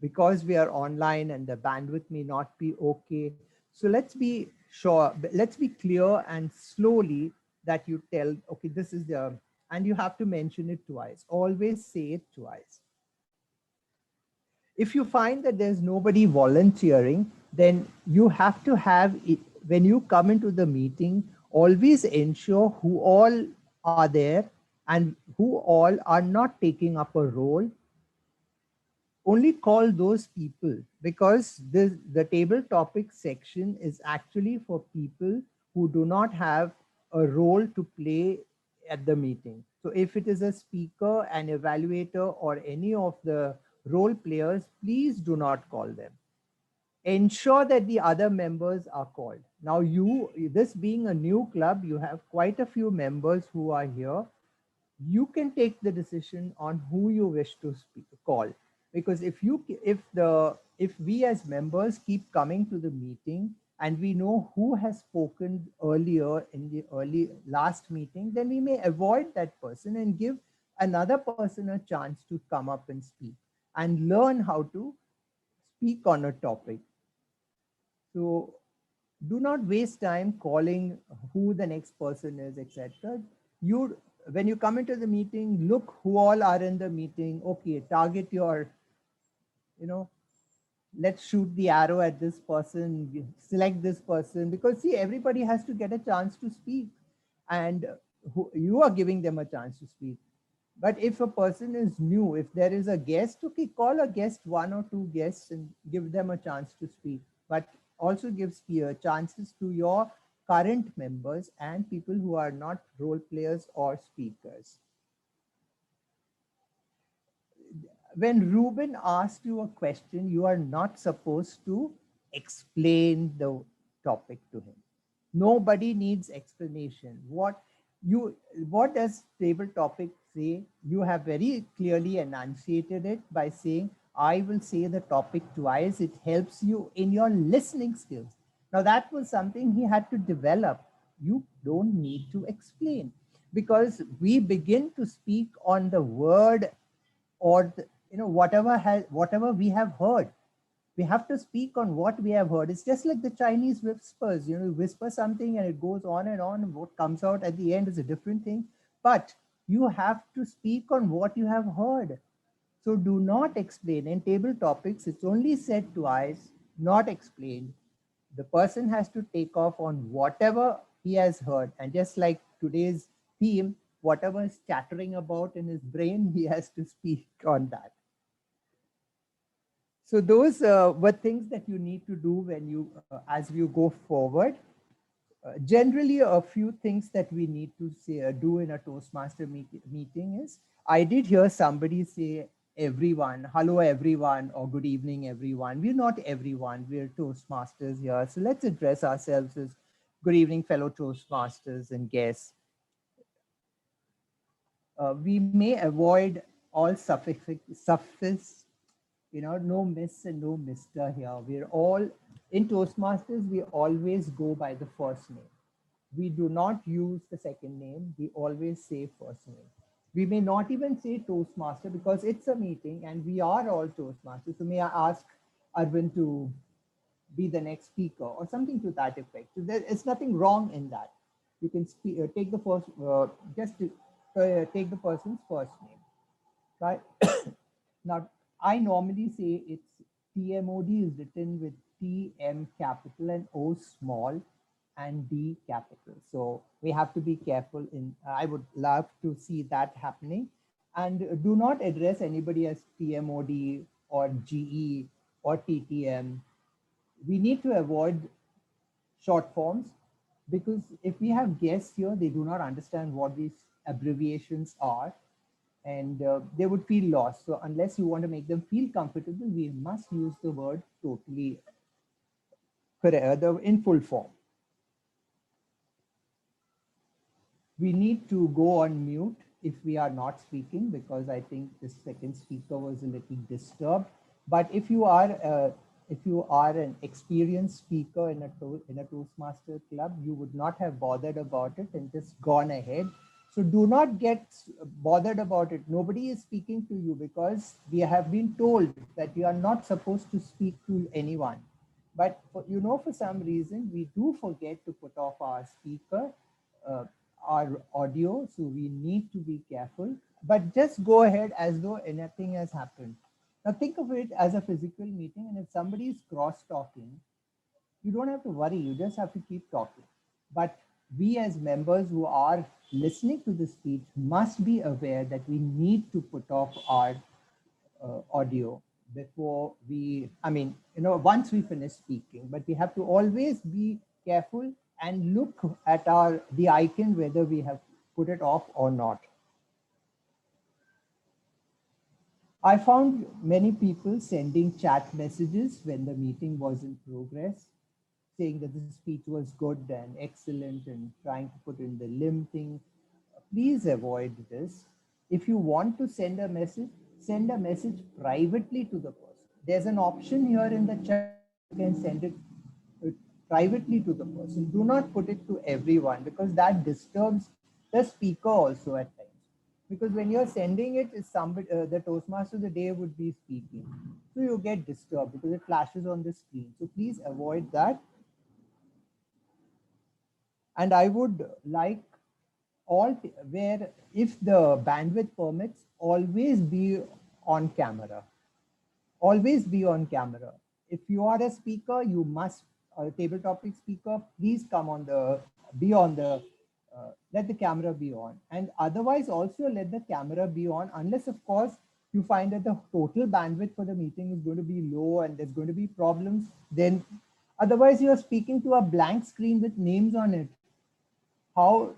because we are online and the bandwidth may not be okay. So let's be sure, let's be clear and slowly that you tell, okay, this is and you have to mention it twice. Always say it twice. If you find that there's nobody volunteering, then you have to have it, when you come into the meeting, always ensure who all are there and who all are not taking up a role. Only call those people, because the table topic section is actually for people who do not have a role to play at the meeting. So if it is a speaker, an evaluator, or any of the role players, please do not call them. Ensure that the other members are called. Now this being a new club, you have quite a few members who are here. You can take the decision on who you wish to call, because if we as members keep coming to the meeting and we know who has spoken earlier in the last meeting, then we may avoid that person and give another person a chance to come up and speak and learn how to speak on a topic. So do not waste time calling who the next person is, etc. When you come into the meeting, look who all are in the meeting. Okay, target your, let's shoot the arrow at this person, select this person, because see, everybody has to get a chance to speak, and you are giving them a chance to speak. But if a person is new, if there is a guest, okay, call a guest, 1 or 2 guests, and give them a chance to speak. But also gives chances to your current members and people who are not role players or speakers. When Ruben asked you a question, you are not supposed to explain the topic to him. Nobody needs explanation. What does table topic say? You have very clearly enunciated it by saying, I will say the topic twice. It helps you in your listening skills. Now that was something he had to develop. You don't need to explain, because we begin to speak on the word, or whatever we have heard. We have to speak on what we have heard. It's just like the Chinese whispers. You whisper something and it goes on and on, and what comes out at the end is a different thing. But you have to speak on what you have heard. So do not explain. In table topics, it's only said twice, not explained. The person has to take off on whatever he has heard. And just like today's theme, whatever is chattering about in his brain, he has to speak on that. So those were things that you need to do when you, as you go forward. Generally, a few things that we need to say, do in a Toastmaster meeting is, I did hear somebody say everyone, hello everyone, or good evening everyone. We're not everyone, we're Toastmasters here. So let's address ourselves as good evening fellow Toastmasters and guests. We may avoid all suffix, no miss and no mister here. We're all, in Toastmasters, we always go by the first name. We do not use the second name. We always say first name. We may not even say Toastmaster because it's a meeting and we are all Toastmasters. So may I ask Arvind to be the next speaker or something to that effect. So there is nothing wrong in that. You can take the first, take the person's first name, right? Now, I normally say it's TMOD is written with TM capital and O small and D capital. So we have to be careful I would love to see that happening. And do not address anybody as TMOD or GE or TTM. We need to avoid short forms, because if we have guests here, they do not understand what these abbreviations are, and they would feel lost. So unless you want to make them feel comfortable, we must use the word totally correct, in full form. We need to go on mute if we are not speaking, because I think the second speaker was a little disturbed. But if you are an experienced speaker in a Toastmaster club, you would not have bothered about it and just gone ahead. So do not get bothered about it. Nobody is speaking to you, because we have been told that you are not supposed to speak to anyone. But for some reason, we do forget to put off our speaker, our audio. So we need to be careful, but just go ahead as though anything has happened. Now think of it as a physical meeting, and if somebody is cross-talking, you don't have to worry, you just have to keep talking. But we as members who are listening to the speech must be aware that we need to put off our audio before once we finish speaking. But we have to always be careful and look at the icon whether we have put it off or not. I found many people sending chat messages when the meeting was in progress, saying that the speech was good and excellent and trying to put in the limb thing. Please avoid this. If you want to send a message privately to the person. There's an option here in the chat, you can send it privately to the person. Do not put it to everyone, because that disturbs the speaker also at times. Because when you're sending it, somebody, the Toastmaster of the day would be speaking. So you get disturbed because it flashes on the screen. So please avoid that. And I would like where, if the bandwidth permits, always be on camera. Always be on camera. If you are a speaker, you must, a table topic speaker, please be on the let the camera be on. And otherwise also let the camera be on, unless of course you find that the total bandwidth for the meeting is going to be low and there's going to be problems, then otherwise you are speaking to a blank screen with names on it. How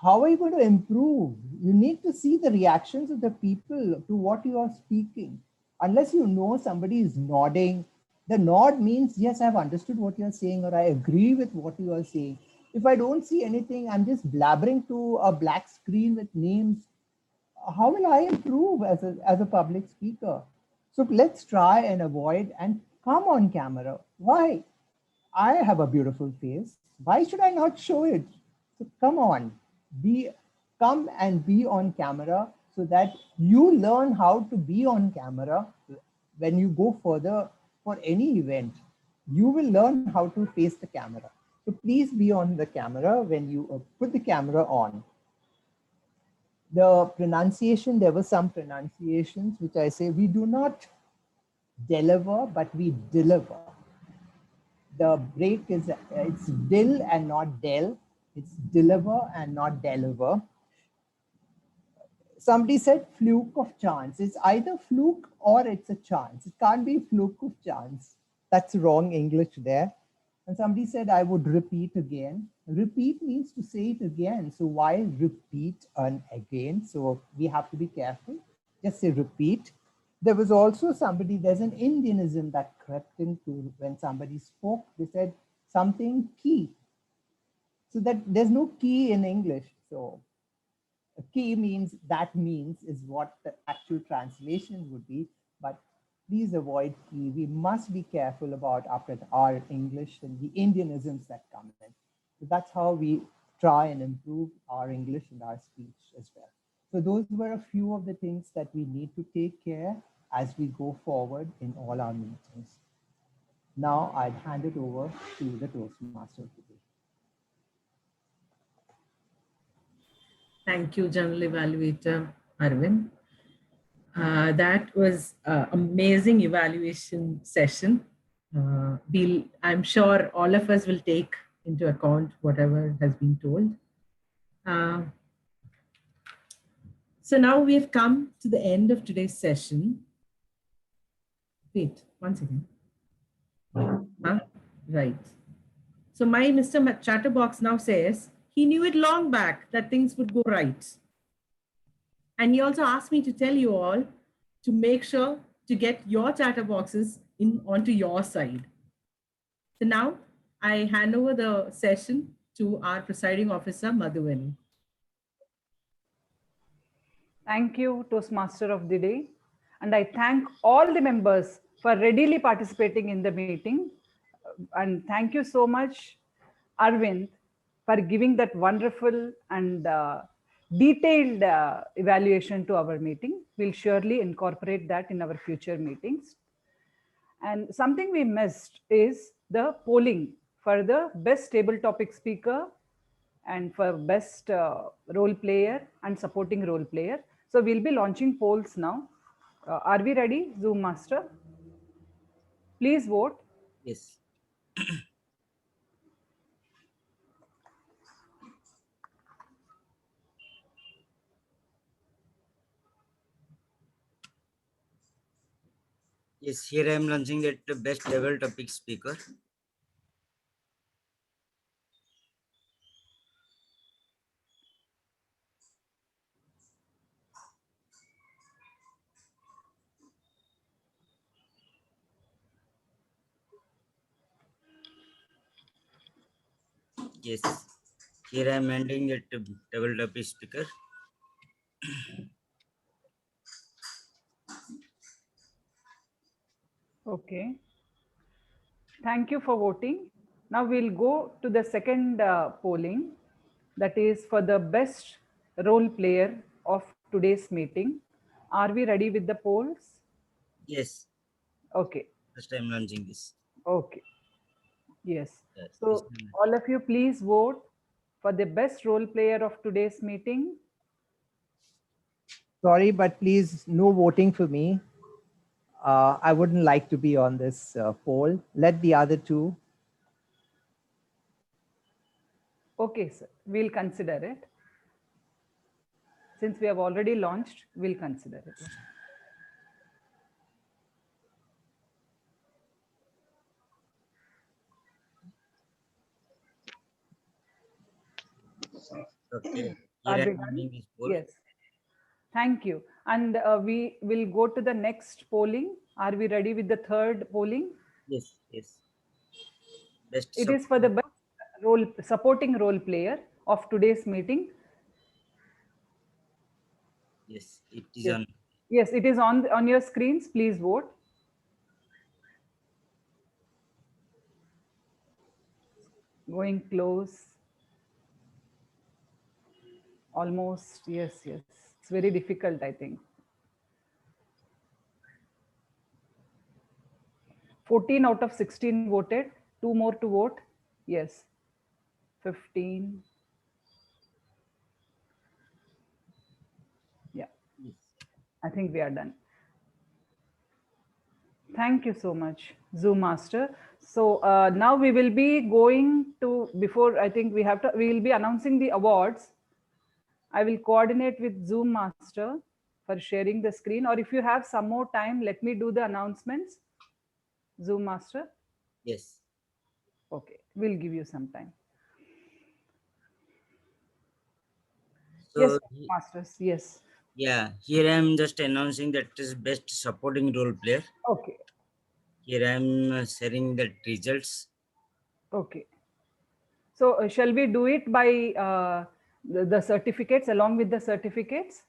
are you going to improve? You need to see the reactions of the people to what you are speaking. Unless you know somebody is nodding, the nod means, yes, I've understood what you're saying, or I agree with what you are saying. If I don't see anything, I'm just blabbering to a black screen with names. How will I improve as a public speaker? So let's try and avoid and come on camera. Why? I have a beautiful face. Why should I not show it? So come on, come and be on camera so that you learn how to be on camera when you go further for any event. You will learn how to face the camera. So please be on the camera when you put the camera on. The pronunciation, there were some pronunciations which I say, we do not deliver, but we deliver. The break is, it's dill and not del. It's deliver and not deliver. Somebody said fluke of chance. It's either fluke or it's a chance. It can't be fluke of chance. That's wrong English there. And somebody said, I would repeat again. Repeat means to say it again. So why repeat again? So we have to be careful. Just say repeat. There was also somebody, there's an Indianism that crept into when somebody spoke. They said something key. So that there's no key in English. So a key means, that means is what the actual translation would be. But please avoid key. We must be careful about after our English and the Indianisms that come in. So that's how we try and improve our English and our speech as well. So those were a few of the things that we need to take care as we go forward in all our meetings. Now I'd hand it over to the Toastmaster today. Thank you, General Evaluator Arvind. That was an amazing evaluation session. I'm sure all of us will take into account whatever has been told. So now we have come to the end of today's session. Wait, one second. Huh? Right. So my Mr. Chatterbox now says, he knew it long back that things would go right. And he also asked me to tell you all to make sure to get your chatterboxes onto your side. So now I hand over the session to our presiding officer, Madhuvani. Thank you, Toastmaster of the Day. And I thank all the members for readily participating in the meeting. And thank you so much, Arvind, for giving that wonderful and detailed evaluation to our meeting. We'll surely incorporate that in our future meetings. And something we missed is the polling for the best table topic speaker and for best role player and supporting role player. So we'll be launching polls now. Are we ready, Zoom Master? Please vote. Yes. Yes, here I am launching that best table topic speaker. Yes, here I am ending that table topic speaker. Okay. Thank you for voting. Now we'll go to the second polling, that is for the best role player of today's meeting. Are we ready with the polls? Yes. Okay. First time launching this. Okay. Yes. So all of you please vote for the best role player of today's meeting. Sorry, but please no voting for me. I wouldn't like to be on this poll. Let the other two. Okay, sir. We'll consider it. Since we have already launched, we'll consider it. Okay. Are Here I we am done? running this poll. Yes. Thank you. And we will go to the next polling. Are we ready with the third polling? Yes, yes. Best It is for the support. best supporting role player of today's meeting. Yes, it is Yes. on. Yes, it is on your screens. Please vote. Going close. Almost. Yes, yes. It's very difficult, I think. 14 out of 16 voted. 2 more to vote. Yes. 15. Yeah. Yes. I think we are done. Thank you so much, Zoom Master. So now we will be going to, before I think we will be announcing the awards. I will coordinate with Zoom Master for sharing the screen, or if you have some more time, let me do the announcements. Zoom Master. Yes. Okay, we'll give you some time. So, Yes, Masters, yes. yeah, here I am just announcing that is best supporting role player. Okay. Here I am sharing the results. Okay. So shall we do it by the certificates, along with the certificates,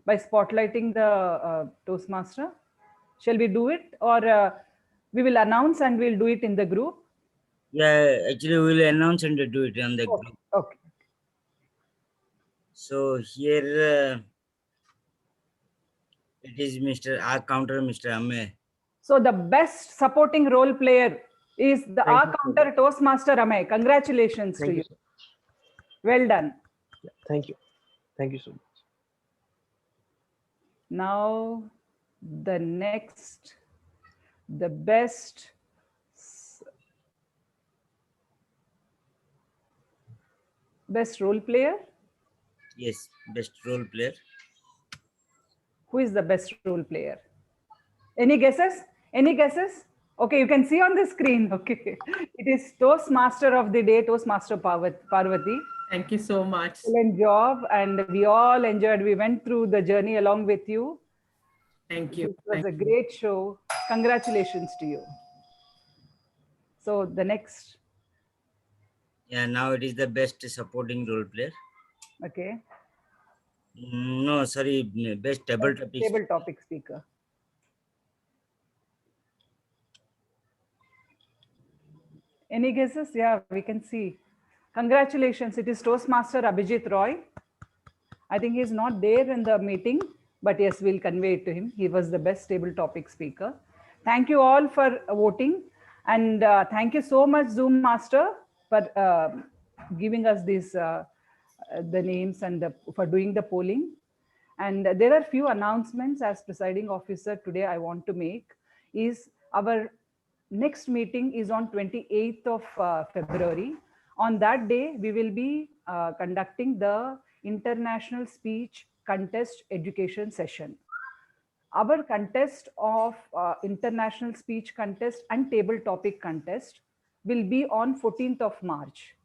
by spotlighting the Toastmaster? Shall we do it, or we will announce and we'll do it in the group? Yeah, actually we will announce and do it on the group. Okay. So here it is Mr. R counter, Mr. Ame. So the best supporting role player is the Thank R you, counter Toastmaster Amay. Congratulations to you. sir. Well done. Yeah, thank you. Thank you so much. Now the next, the best role player. Yes, best role player. Who is the best role player? Any guesses? Any guesses? Okay, you can see on the screen. Okay, it is Toastmaster of the day, Toastmaster Parvati. Thank you so much. Excellent job, and we all enjoyed. We went through the journey along with you. Thank you. It was a great show. Congratulations to you. So the next. Yeah, now it is the best supporting role player. Okay. No, sorry, best table topic. Table topic speaker. Any guesses? Yeah, we can see. Congratulations. It is Toastmaster Abhijit Roy. I think he's not there in the meeting, but yes, we'll convey it to him. He was the best table topic speaker. Thank you all for voting. And thank you so much, Zoom Master, for giving us these the names and for doing the polling. And there are few announcements as presiding officer today I want to make. Is our next meeting is on 28th of February. On that day, we will be conducting the International Speech Contest Education Session. Our contest of International Speech Contest and Table Topic Contest will be on 14th of March.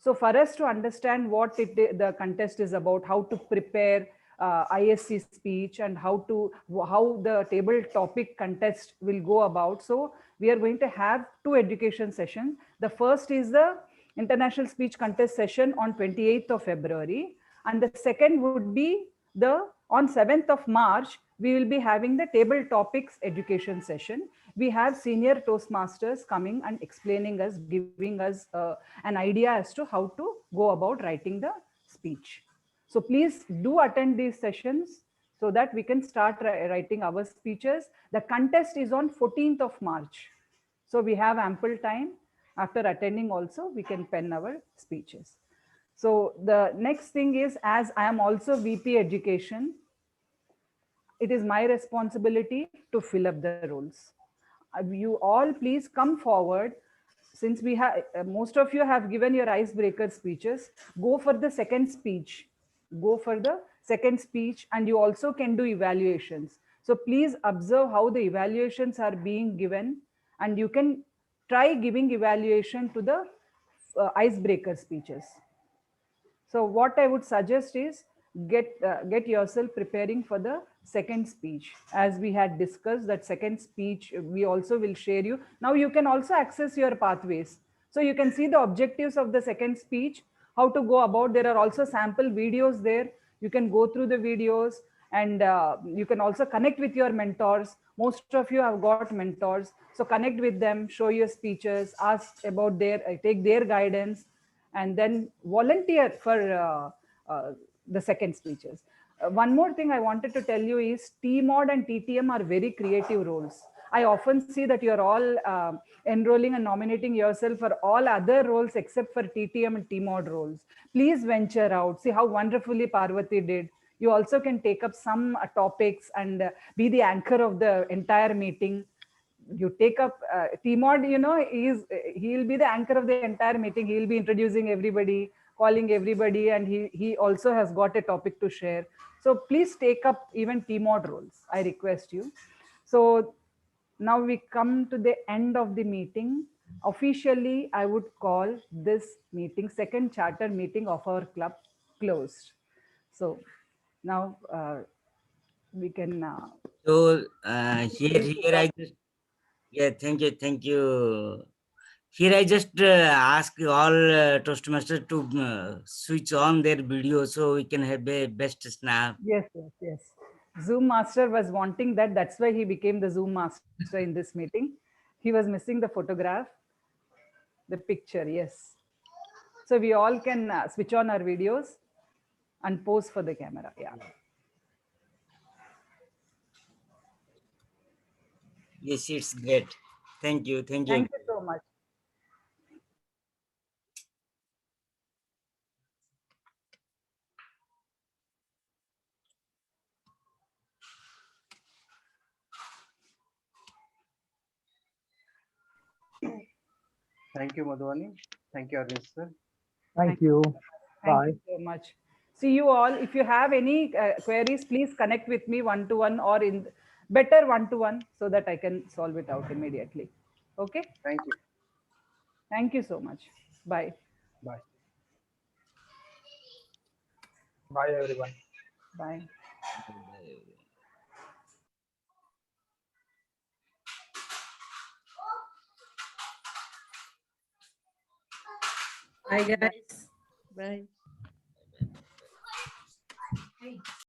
So for us to understand what the contest is about, how to prepare ISC speech and how the table topic contest will go about. So we are going to have two education sessions. The first is the International Speech Contest session on 28th of February. And the second would be on 7th of March, we will be having the table topics education session. We have senior Toastmasters coming and explaining us, giving us an idea as to how to go about writing the speech. So please do attend these sessions so that we can start writing our speeches. The contest is on 14th of March. So we have ample time. After attending also, we can pen our speeches. So the next thing is, as I am also VP Education, it is my responsibility to fill up the roles. You all please come forward, since we have most of you have given your icebreaker speeches, go for the second speech. Go for the second speech, and you also can do evaluations. So please observe how the evaluations are being given, and you can try giving evaluation to the icebreaker speeches. So what I would suggest is get yourself preparing for the second speech. As we had discussed, that second speech we also will share you. Now you can also access your pathways. So you can see the objectives of the second speech, how to go about. There are also sample videos there. You can go through the videos, and you can also connect with your mentors. Most of you have got mentors. So connect with them, show your speeches, ask about take their guidance, and then volunteer for the second speeches. One more thing I wanted to tell you is TMOD and TTM are very creative roles. I often see that you're all enrolling and nominating yourself for all other roles except for TTM and TMOD roles. Please venture out. See how wonderfully Parvati did. You also can take up some topics and be the anchor of the entire meeting. You take up TMOD, he'll be the anchor of the entire meeting. He'll be introducing everybody, calling everybody, and he also has got a topic to share. So please take up even TMOD roles, I request you. So now we come to the end of the meeting. Officially, I would call this meeting, second charter meeting of our club, closed. So now we can So here I just, yeah, thank you. Here I just ask all Toastmasters to switch on their video so we can have a best snap. Yes. Zoom master was wanting that. That's why he became the Zoom master in this meeting. He was missing the photograph, the picture. Yes. So we all can switch on our videos and pose for the camera. Yeah. Yes, it's great. Thank you. Thank you so much. Thank you, Madhuvani. Thank you, Arvind sir. Thank you. Thank Bye. you so much. See you all. If you have any queries, please connect with me one-to-one or in better one-to-one so that I can solve it out immediately. Okay. Thank you. Thank you so much. Bye. Bye. Bye, everyone. Bye. Bye, guys. Bye.